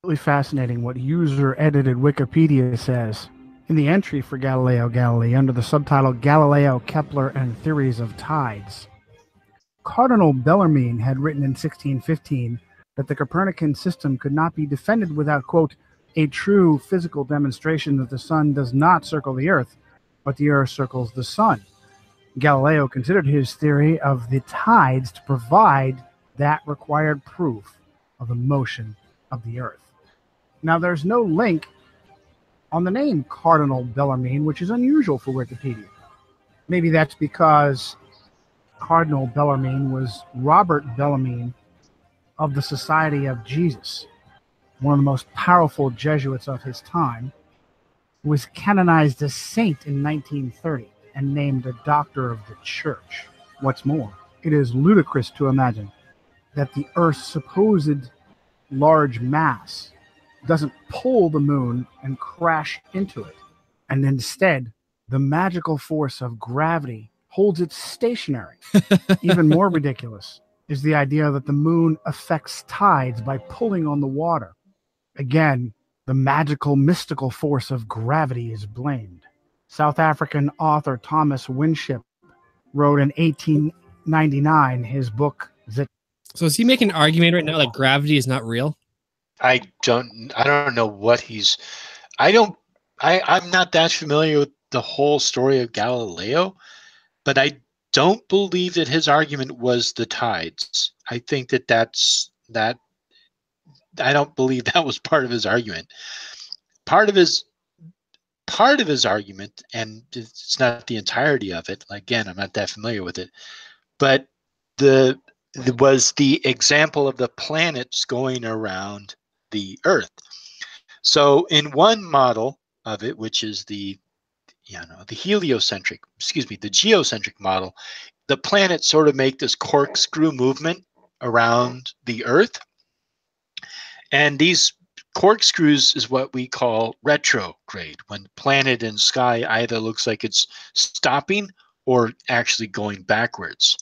Really fascinating what user edited Wikipedia says. In the entry for Galileo Galilei under the subtitle Galileo, Kepler, and Theories of Tides, Cardinal Bellarmine had written in 1615 that the Copernican system could not be defended without, quote, a true physical demonstration that the sun does not circle the earth, but the earth circles the sun. Galileo considered his theory of the tides to provide that required proof of the motion of the earth. Now, there's no link on the name Cardinal Bellarmine, which is unusual for Wikipedia. Maybe that's because Cardinal Bellarmine was Robert Bellarmine of the Society of Jesus, one of the most powerful Jesuits of his time, who was canonized as saint in 1930 and named a doctor of the church. What's more, it is ludicrous to imagine that the Earth's supposed large mass doesn't pull the moon and crash into it, and instead the magical force of gravity holds it stationary. Even more ridiculous is the idea that the moon affects tides by pulling on the water. Again, the magical, mystical force of gravity is blamed. South African author Thomas Winship wrote in 1899 his book, So is he making an argument right now that gravity is not real? I don't know what he's. I'm not that familiar with the whole story of Galileo, but I don't believe that his argument was the tides. I think that's that. I don't believe that was part of his argument. Part of his argument, and it's not the entirety of it. Again, I'm not that familiar with it, but was the example of the planets going around the Earth. So in one model of it, which is the geocentric model, the planets sort of make this corkscrew movement around the Earth. And these corkscrews is what we call retrograde, when the planet and sky either looks like it's stopping or actually going backwards.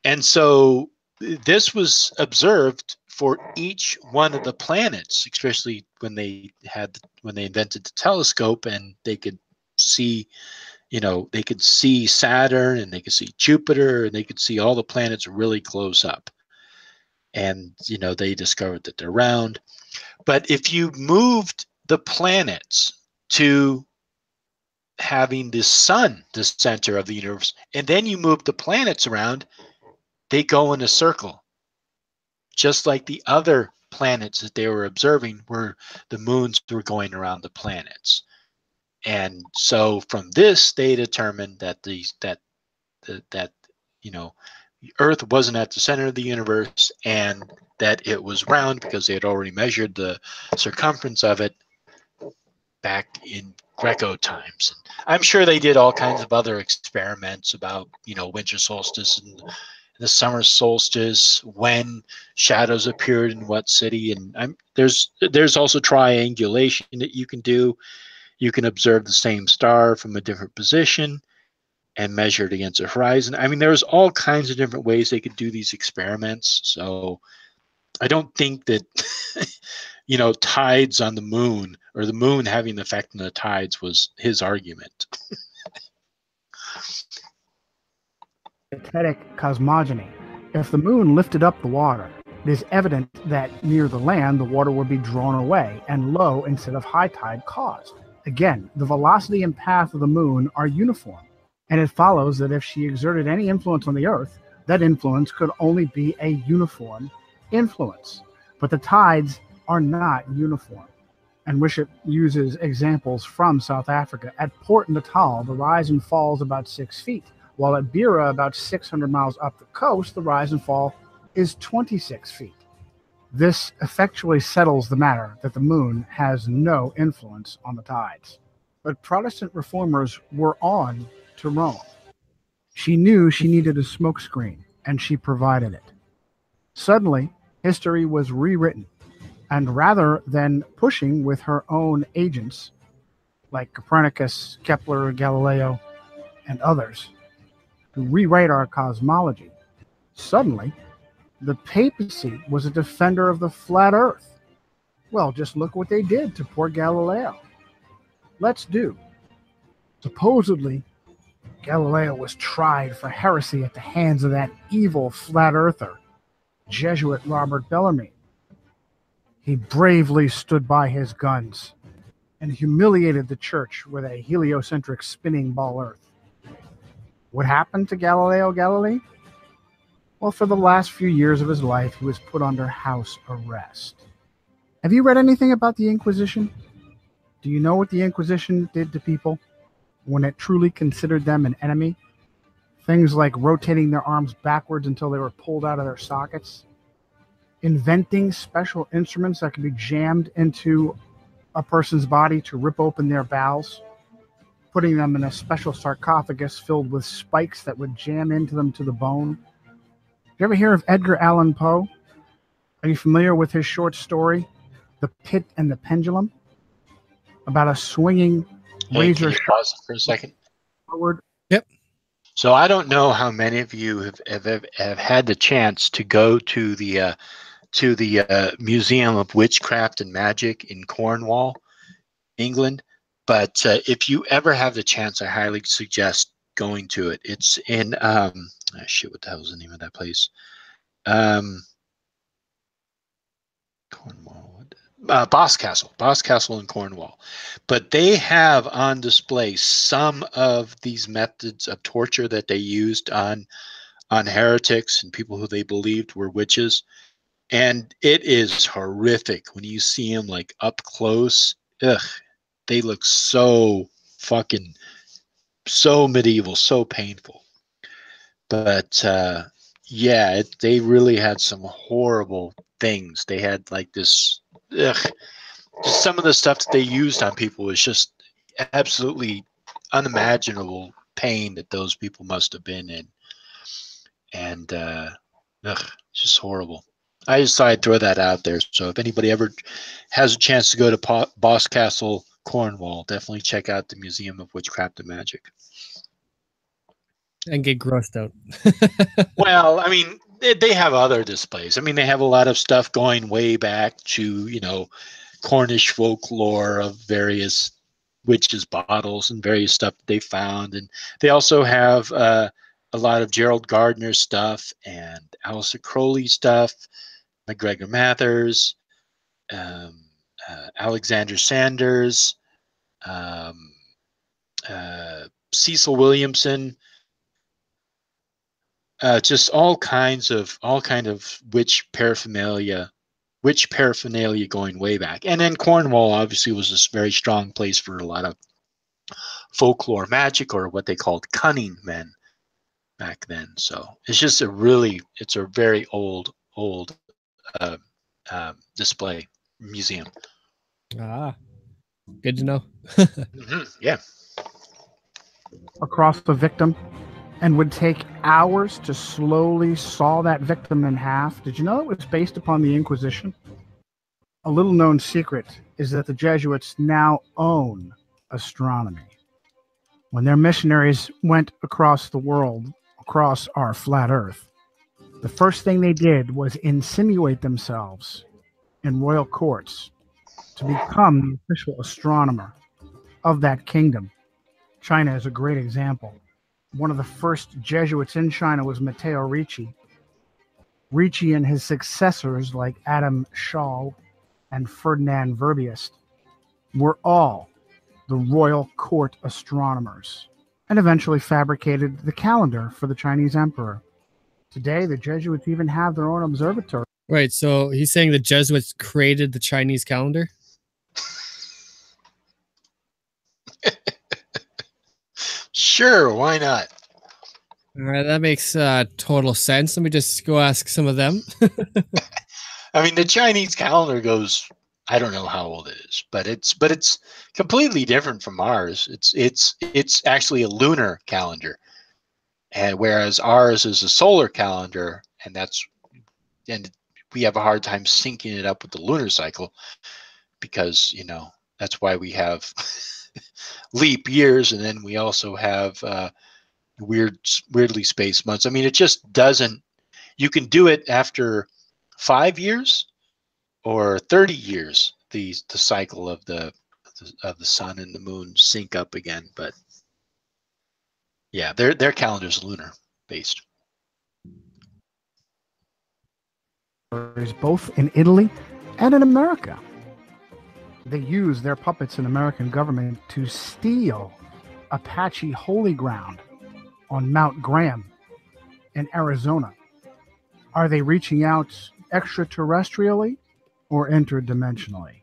And so this was observed for each one of the planets, especially when they invented the telescope and they could see, they could see Saturn and they could see Jupiter and they could see all the planets really close up. And, they discovered that they're round. But if you moved the planets to having the sun the center of the universe, and then you move the planets around, they go in a circle. Just like the other planets that they were observing, where the moons were going around the planets. And so from this, they determined that the Earth wasn't at the center of the universe and that it was round because they had already measured the circumference of it back in Greco times. And I'm sure they did all kinds of other experiments about, winter solstice and the summer solstice, when shadows appeared in what city. And there's also triangulation that you can do. You can observe the same star from a different position and measure it against the horizon. I mean, there's all kinds of different ways they could do these experiments. So I don't think that, tides on the moon or the moon having an effect on the tides was his argument. Dietetic cosmogony. If the moon lifted up the water, it is evident that near the land the water would be drawn away and low instead of high tide caused. Again, the velocity and path of the moon are uniform, and it follows that if she exerted any influence on the Earth, that influence could only be a uniform influence. But the tides are not uniform. And Winship uses examples from South Africa. At Port Natal, the rise and fall is about 6 feet, while at Beira, about 600 miles up the coast, the rise and fall is 26 feet. This effectually settles the matter that the moon has no influence on the tides. But Protestant reformers were on to Rome. She knew she needed a smokescreen, and she provided it. Suddenly, history was rewritten, and rather than pushing with her own agents, like Copernicus, Kepler, Galileo, and others, to rewrite our cosmology, suddenly, the papacy was a defender of the flat earth. Well, just look what they did to poor Galileo. let's do. Supposedly, Galileo was tried for heresy at the hands of that evil flat earther, Jesuit Robert Bellarmine. He bravely stood by his guns and humiliated the church with a heliocentric spinning ball earth. What happened to Galileo Galilei? Well, for the last few years of his life, he was put under house arrest. Have you read anything about the Inquisition? Do you know what the Inquisition did to people when it truly considered them an enemy? Things like rotating their arms backwards until they were pulled out of their sockets, inventing special instruments that could be jammed into a person's body to rip open their bowels, putting them in a special sarcophagus filled with spikes that would jam into them to the bone. Did you ever hear of Edgar Allan Poe? Are you familiar with his short story, The Pit and the Pendulum? About a swinging razor. Can you pause it for a second? Forward. Yep. So I don't know how many of you have had the chance to go to the Museum of Witchcraft and Magic in Cornwall, England. But if you ever have the chance, I highly suggest going to it. It's in shit, what the hell is the name of that place? Cornwall. Boscastle in Cornwall. But they have on display some of these methods of torture that they used on heretics and people who they believed were witches. And it is horrific when you see them like up close. Ugh, they look so medieval, so painful. But yeah, they really had some horrible things. They had like this. Just some of the stuff that they used on people was just absolutely unimaginable pain that those people must have been in, and just horrible. I just thought I'd throw that out there. So if anybody ever has a chance to go to Boscastle, Cornwall, definitely check out the Museum of Witchcraft and Magic. And get grossed out. Well, I mean, they have other displays. I mean, they have a lot of stuff going way back to, Cornish folklore of various witches' bottles and various stuff that they found. And they also have a lot of Gerald Gardner stuff and Aleister Crowley stuff, MacGregor Mathers, Alexander Sanders, Cecil Williamson, just all kind of witch paraphernalia going way back. And then Cornwall obviously was this very strong place for a lot of folklore magic, or what they called cunning men back then. So it's just a very old display museum. Good to know. Yeah. Across the victim, and would take hours to slowly saw that victim in half. Did you know it was based upon the Inquisition? A little known secret is that the Jesuits now own astronomy. When their missionaries went across the world, across our flat earth, the first thing they did was insinuate themselves in royal courts to become the official astronomer of that kingdom. China is a great example. One of the first Jesuits in China was Matteo Ricci. Ricci and his successors, like Adam Schall and Ferdinand Verbiest, were all the royal court astronomers, and eventually fabricated the calendar for the Chinese emperor. Today, the Jesuits even have their own observatory. Right, so he's saying the Jesuits created the Chinese calendar? Sure, why not? All right, that makes total sense. Let me just go ask some of them. I mean, the Chinese calendar goes, I don't know how old it is, but it's completely different from ours. It's actually a lunar calendar, and whereas ours is a solar calendar, and we have a hard time syncing it up with the lunar cycle, because that's why we have leap years, and then we also have weirdly spaced months. I mean, it just doesn't. You can do it after 5 years or 30 years, the cycle of the the sun and the moon sync up again. But yeah, their calendar's lunar based. Both in Italy and in America. They use their puppets in American government to steal Apache holy ground on Mount Graham in Arizona. Are they reaching out extraterrestrially or interdimensionally?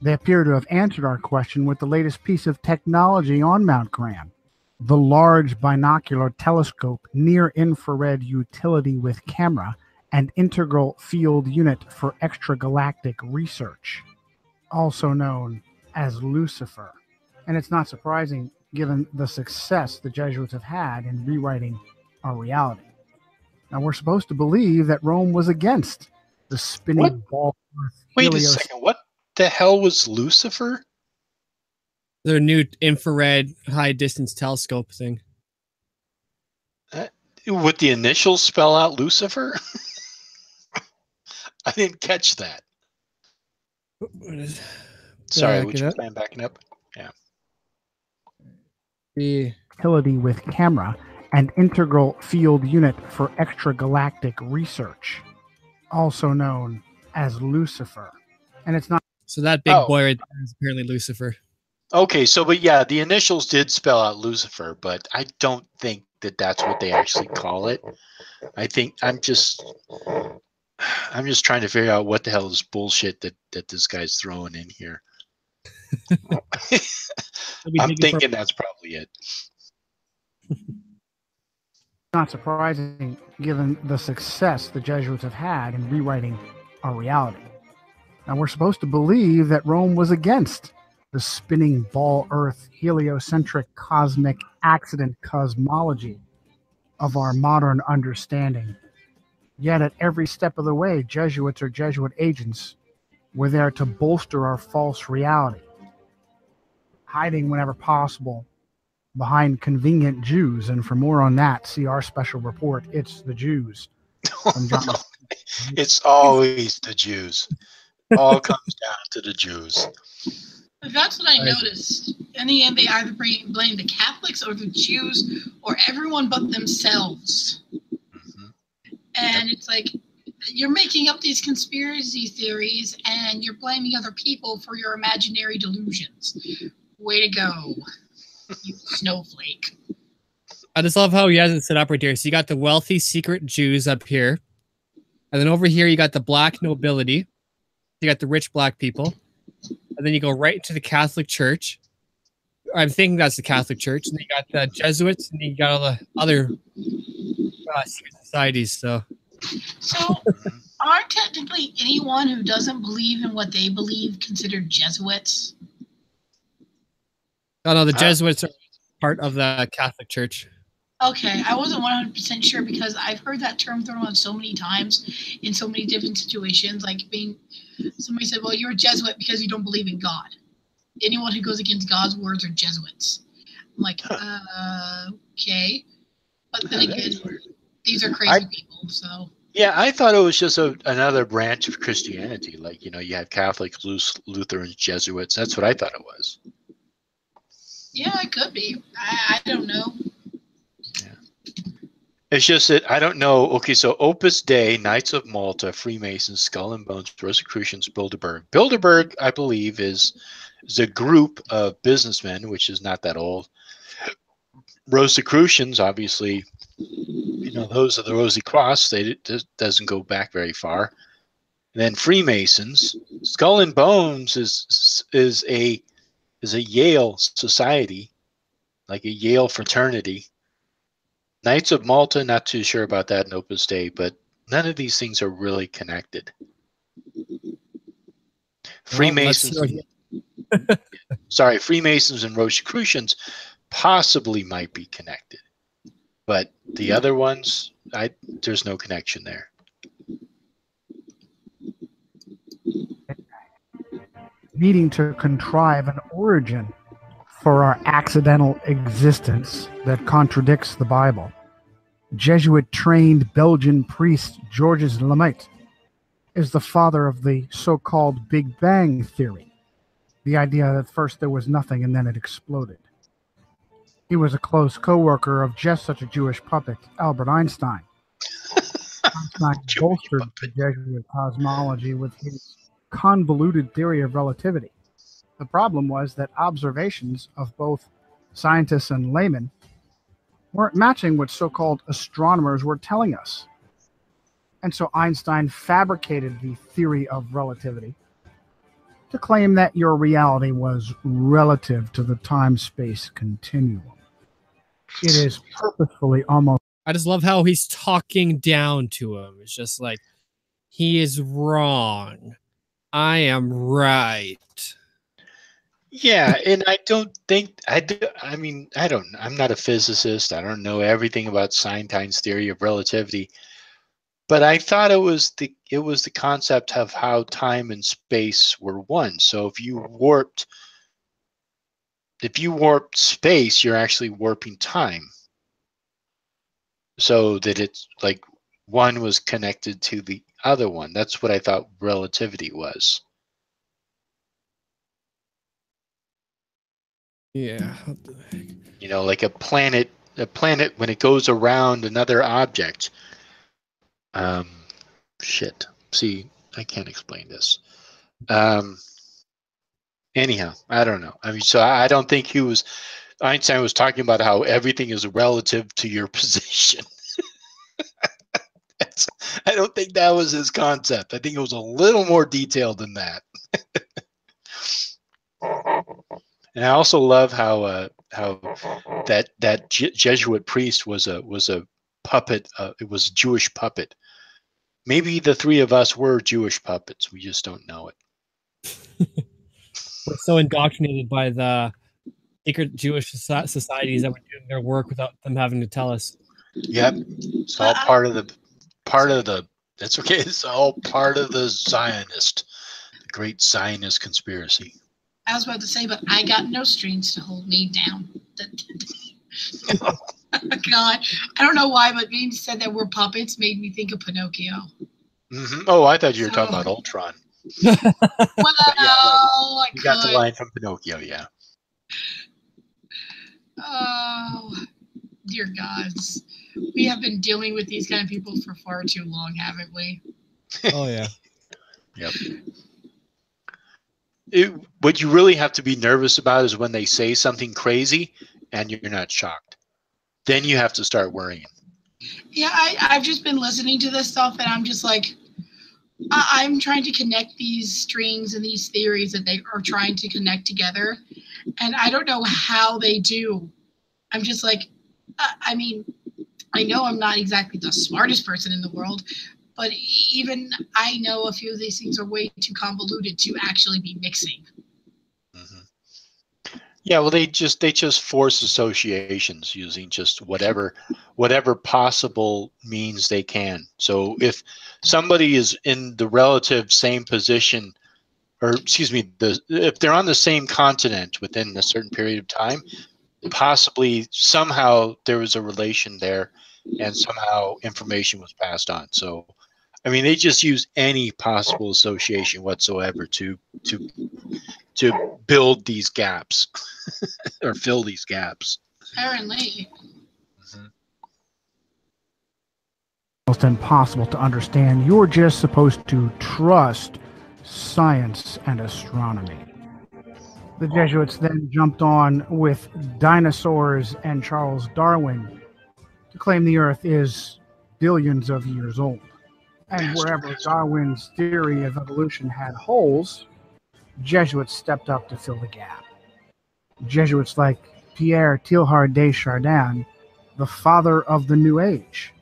They appear to have answered our question with the latest piece of technology on Mount Graham, the Large Binocular Telescope Near-Infrared Utility with Camera and Integral Field Unit for Extragalactic Research, also known as Lucifer. And it's not surprising given the success the Jesuits have had in rewriting our reality. Now, we're supposed to believe that Rome was against the spinning ball. Wait a second. What the hell was Lucifer? Their new infrared high distance telescope thing. Would the initials spell out Lucifer? I didn't catch that. Sorry, would you mind backing up? Yeah. The utility with camera and Integral Field Unit for Extragalactic Research, also known as Lucifer. And it's not. So that big boy right there is apparently Lucifer. Okay, so but yeah, the initials did spell out Lucifer, but I don't think that that's what they actually call it. I think I'm just trying to figure out what the hell is bullshit that this guy's throwing in here. I'm thinking that's probably it. Not surprising given the success the Jesuits have had in rewriting our reality. Now, we're supposed to believe that Rome was against the spinning ball Earth heliocentric cosmic accident cosmology of our modern understanding. Yet at every step of the way, Jesuits or Jesuit agents were there to bolster our false reality, hiding whenever possible behind convenient Jews. And for more on that, see our special report, It's the Jews. It's always the Jews. All comes down to the Jews. That's what I noticed. In the end, they either blame the Catholics or the Jews or everyone but themselves. Mm-hmm. And it's like, you're making up these conspiracy theories and you're blaming other people for your imaginary delusions. Way to go, you snowflake. I just love how he has it set up right here. So you got the wealthy secret Jews up here. And then over here, you got the black nobility. You got the rich black people. And then you go right into the Catholic Church. I'm thinking that's the Catholic Church. And then you got the Jesuits, and then you got all the other secret societies. So aren't technically anyone who doesn't believe in what they believe considered Jesuits? Oh, no, the Jesuits are part of the Catholic Church. Okay, I wasn't 100% sure because I've heard that term thrown on so many times in so many different situations, like somebody said, well, you're a Jesuit because you don't believe in God. Anyone who goes against God's words are Jesuits. I'm like, okay. But then again, these are crazy people, so. Yeah, I thought it was just another branch of Christianity. Like, you have Catholics, Lutherans, Jesuits. That's what I thought it was. Yeah, it could be. I don't know. It's just that I don't know. Okay, so Opus Dei, Knights of Malta, Freemasons, Skull and Bones, Rosicrucians, Bilderberg. Bilderberg, I believe, is a group of businessmen, which is not that old. Rosicrucians, obviously, those are the Rosy Cross. It doesn't go back very far. And then Freemasons, Skull and Bones is a Yale society, like a Yale fraternity. Knights of Malta, not too sure about that in Opus Dei, but none of these things are really connected. Freemasons, Freemasons and Rosicrucians possibly might be connected, but the other ones, there's no connection there. Needing to contrive an origin for our accidental existence that contradicts the Bible. Jesuit-trained Belgian priest Georges Lemaitre is the father of the so-called Big Bang Theory. The idea that first there was nothing and then it exploded. He was a close co-worker of just such a Jewish puppet, Albert Einstein. Einstein bolstered the Jesuit cosmology with his convoluted theory of relativity. The problem was that observations of both scientists and laymen weren't matching what so-called astronomers were telling us. And so Einstein fabricated the theory of relativity to claim that your reality was relative to the time-space continuum. It is purposefully almost... I just love how he's talking down to him. It's just like, he is wrong. I am right. Yeah, and I don't think I mean, I don't. I'm not a physicist. I don't know everything about Einstein's theory of relativity, but I thought it was the concept of how time and space were one. So if you warped space, you're actually warping time. So that it's like one was connected to the other one. That's what I thought relativity was. Yeah. You know, like a planet when it goes around another object. Shit. See, I can't explain this. Anyhow, I don't know. I mean, so I don't think Einstein was talking about how everything is relative to your position. I don't think that was his concept. I think it was a little more detailed than that. And I also love how that Jesuit priest was a puppet. It was a Jewish puppet. Maybe the three of us were Jewish puppets. We just don't know it. We're so indoctrinated by the secret Jewish societies that we're doing their work without them having to tell us. Yep, it's all part of the. That's okay. It's all part of the great Zionist conspiracy. I was about to say, but I got no strings to hold me down. God, I don't know why, but being said that we're puppets made me think of Pinocchio. Mm-hmm. Oh, I thought you were talking about Ultron. Well, you got the line from Pinocchio, yeah. Oh, dear gods. We have been dealing with these kind of people for far too long, haven't we? Oh, yeah. Yep. What you really have to be nervous about is when they say something crazy and you're not shocked. Then you have to start worrying. Yeah, I've just been listening to this stuff and I'm just like, I'm trying to connect these strings and these theories that they are trying to connect together. And I don't know how they do. I'm just like, I mean, I know I'm not exactly the smartest person in the world, but even I know a few of these things are way too convoluted to actually be mixing. Mm-hmm. Yeah, well, they just force associations using just whatever possible means they can. So if somebody is in the relative same position, or excuse me, if they're on the same continent within a certain period of time, possibly somehow there was a relation there, and somehow information was passed on. So, I mean, they just use any possible association whatsoever to build these gaps or fill these gaps. Apparently. Mm-hmm. Almost impossible to understand. You're just supposed to trust science and astronomy. The Jesuits then jumped on with dinosaurs and Charles Darwin to claim the Earth is billions of years old. And wherever Darwin's theory of evolution had holes, Jesuits stepped up to fill the gap. Jesuits like Pierre Teilhard de Chardin, the father of the New Age,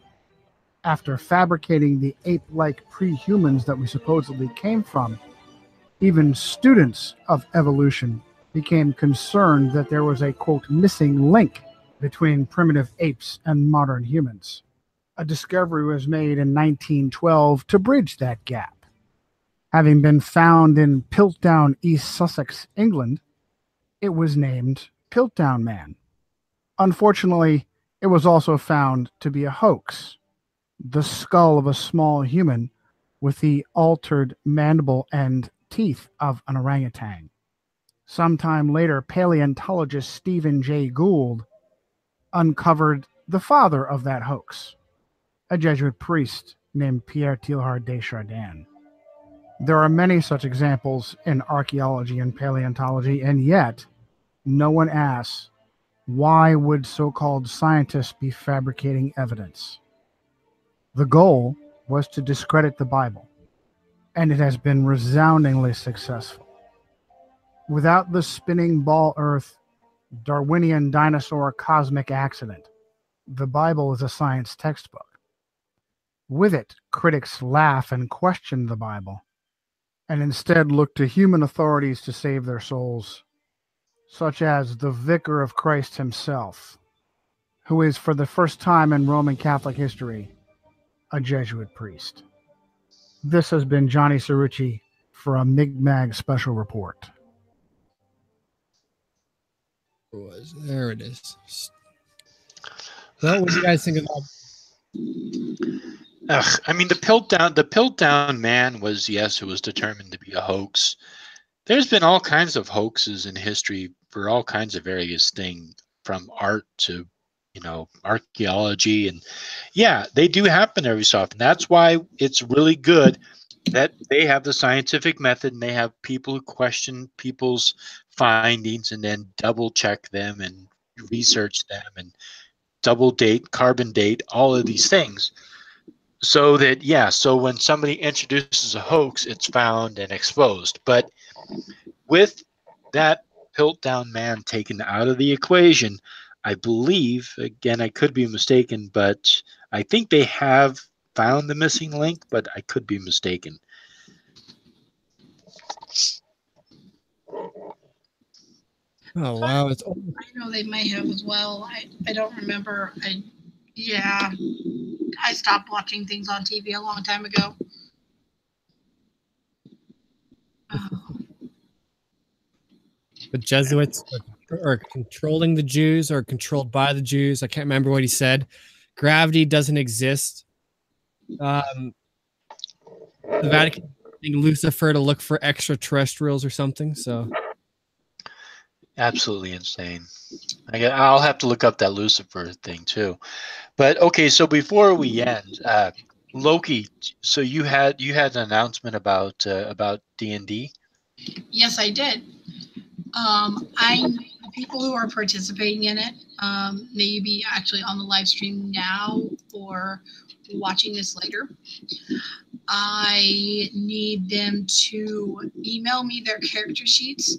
after fabricating the ape-like pre-humans that we supposedly came from, even students of evolution became concerned that there was a, quote, missing link between primitive apes and modern humans. A discovery was made in 1912 to bridge that gap. Having been found in Piltdown, East Sussex, England, it was named Piltdown Man. Unfortunately, it was also found to be a hoax. The skull of a small human with the altered mandible and teeth of an orangutan. Sometime later, paleontologist Stephen Jay Gould uncovered the father of that hoax, a Jesuit priest named Pierre Teilhard de Chardin. There are many such examples in archaeology and paleontology, and yet no one asks, why would so-called scientists be fabricating evidence? The goal was to discredit the Bible, and it has been resoundingly successful. Without the spinning ball Earth, Darwinian dinosaur cosmic accident, the Bible is a science textbook. With it, critics laugh and question the Bible, and instead look to human authorities to save their souls, such as the Vicar of Christ himself, who is, for the first time in Roman Catholic history, a Jesuit priest. This has been Johnny Cerrucci for a Mi'kmaq special report. There it is. Well, what do you guys think about? I mean, the Piltdown man was, yes, it was determined to be a hoax. There's been all kinds of hoaxes in history for all kinds of various things, from art to, archaeology, and yeah, they do happen every so often. That's why it's really good that they have the scientific method and they have people who question people's findings and then double check them and research them and double date, carbon date, all of these things. So that, so when somebody introduces a hoax, it's found and exposed. But with that Piltdown man taken out of the equation, I believe, again, I could be mistaken, but I think they have found the missing link, but I could be mistaken. Oh, wow. I know they may have as well. I don't remember. I stopped watching things on TV a long time ago. The Jesuits are controlling the Jews or controlled by the Jews. I can't remember what he said. Gravity doesn't exist. The Vatican using Lucifer to look for extraterrestrials or something. So absolutely insane. I'll have to look up that Lucifer thing too. But okay, so before we end, Loki, so you had an announcement about D&D? Yes, I did. The people who are participating in it, may be actually on the live stream now or watching this later. I need them to email me their character sheets,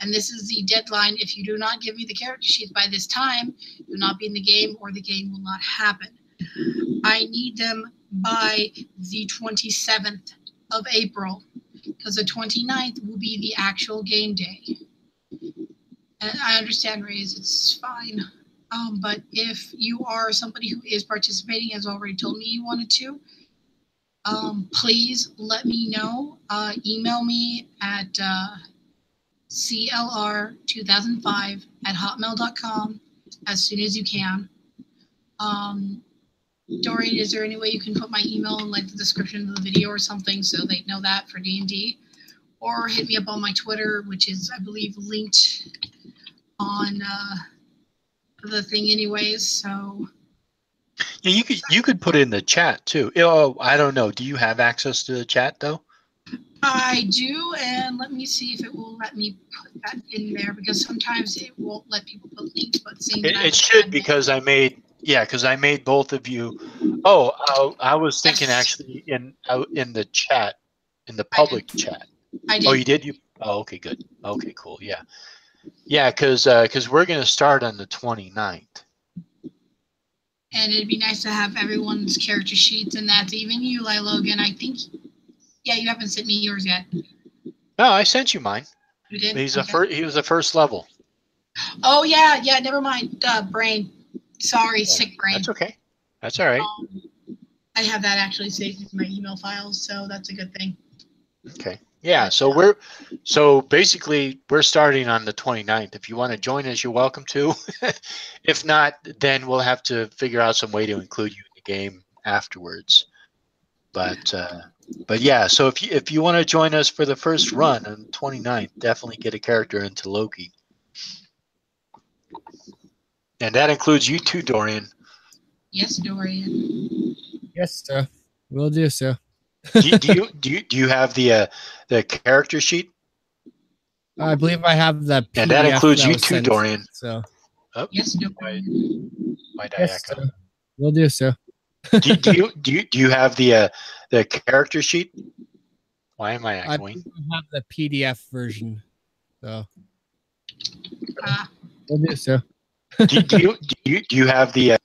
and this is the deadline. If you do not give me the character sheets by this time, you'll not be in the game or the game will not happen. I need them by the 27th of April, because the 29th will be the actual game day. And I understand, Reyes, it's fine. But if you are somebody who is participating, has already told me you wanted to, please let me know. Email me at clr2005@hotmail.com as soon as you can. Dorian, is there any way you can put my email in the description of the video or something so they know that for D&D? Or hit me up on my Twitter, which is, I believe, linked on the thing anyways. So yeah, you could put it in the chat too. Oh, I don't know. Do you have access to the chat though? I do, and let me see if it will let me put that in there, because sometimes it won't let people put links, but saying it should, because I made both of you. Oh, I was thinking actually in the chat, in the public chat. I did. Oh, you did? Oh, okay, good. Okay, cool. Yeah, because we're gonna start on the 29th. And it'd be nice to have everyone's character sheets, and that's even you, Logan. I think, you haven't sent me yours yet. No, I sent you mine. You did? He was the first level. Oh yeah, never mind. Brain. Sorry, sick brain. That's okay. That's all right. I have that actually saved in my email files, so that's a good thing. Okay. Yeah, so basically we're starting on the 29th. If you want to join us, you're welcome to. If not, then we'll have to figure out some way to include you in the game afterwards. But But yeah, so if you want to join us for the first run on 29th, definitely get a character into Loki. And that includes you too, Dorian. Yes, Dorian. Yes, sir. We'll do so. do you have the character sheet? I believe I have the PDF And that includes you was too, sent, Dorian. So Oh, Yes, Dorian. why'd I yes, echo? sir. We'll do so. do you have the character sheet? Why am I I echoing? have the PDF version. So Ah, we'll do so. do you have the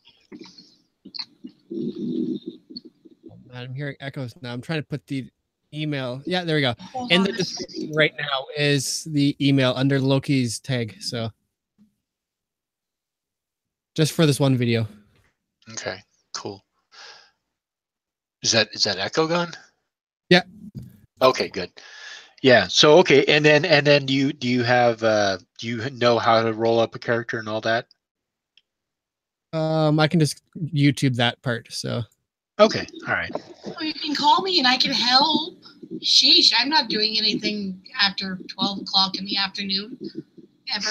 Oh, man, I'm hearing echoes now. I'm trying to put the email. Yeah, there we go. hold In on. the description right now is the email under Loki's tag. So just for this one video. Okay, cool. Is that echo gone? Yeah. Okay, good. Yeah. So okay, and then do you have do you know how to roll up a character and all that? I can just YouTube that part. So Okay. All right. Well, you can call me and I can help. Sheesh, I'm not doing anything after 12 o'clock in the afternoon, ever.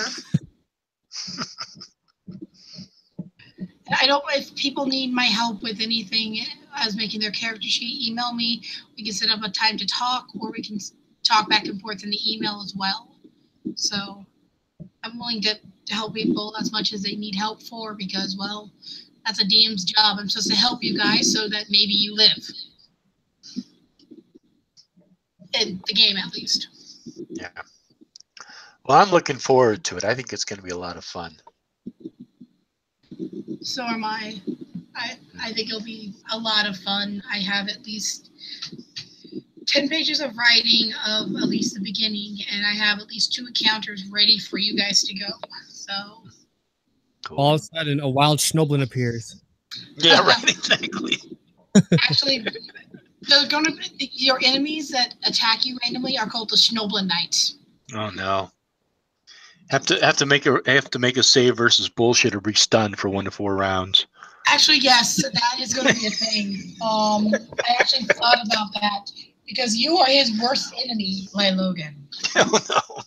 I don't. If people need my help with anything as making their character sheet, email me. We can set up a time to talk, or we can talk back and forth in the email as well. So I'm willing to help people as much as they need help for, because, well, that's a DM's job. I'm supposed to help you guys so that maybe you live. In the game, at least. Yeah. Well, I'm looking forward to it. I think it's going to be a lot of fun. So am I. I think it'll be a lot of fun. I have at least 10 pages of writing of at least the beginning, and I have at least 2 encounters ready for you guys to go. So Cool. all of a sudden, a wild schnoblin appears. Yeah, right. Exactly. actually, they're gonna your enemies that attack you randomly are called the Schnoblin Knights. Oh no. Have to make a save versus bullshit or be stunned for 1 to 4 rounds. Actually, yes, that is going to be a thing. I actually thought about that because you are his worst enemy, my Logan. Oh no.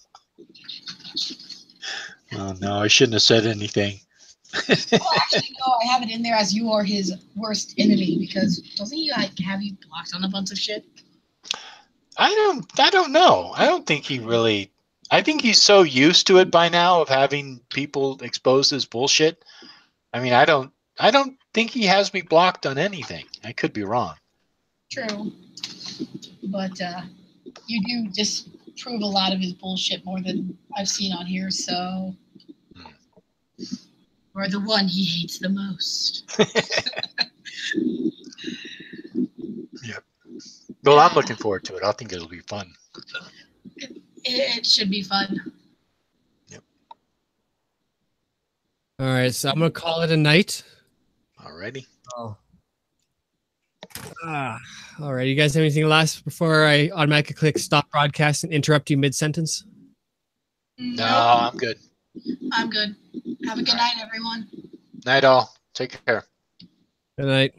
Oh no, I shouldn't have said anything. Well, actually, no, I have it in there as you are his worst enemy because doesn't he have you blocked on a bunch of shit? I don't know. I don't think he really. I think he's so used to it by now of having people expose his bullshit. I mean, I don't think he has me blocked on anything. I could be wrong. True, but you do disprove a lot of his bullshit more than I've seen on here. So, or the one he hates the most. Yep. Well, I'm looking forward to it. I think it'll be fun. It should be fun. Yep. All right, so I'm gonna call it a night. Alrighty. Oh. All right. You guys have anything last before I automatically click stop broadcast and interrupt you mid-sentence? No, I'm good. I'm good. Have a good night, everyone. Night all. Take care. Good night.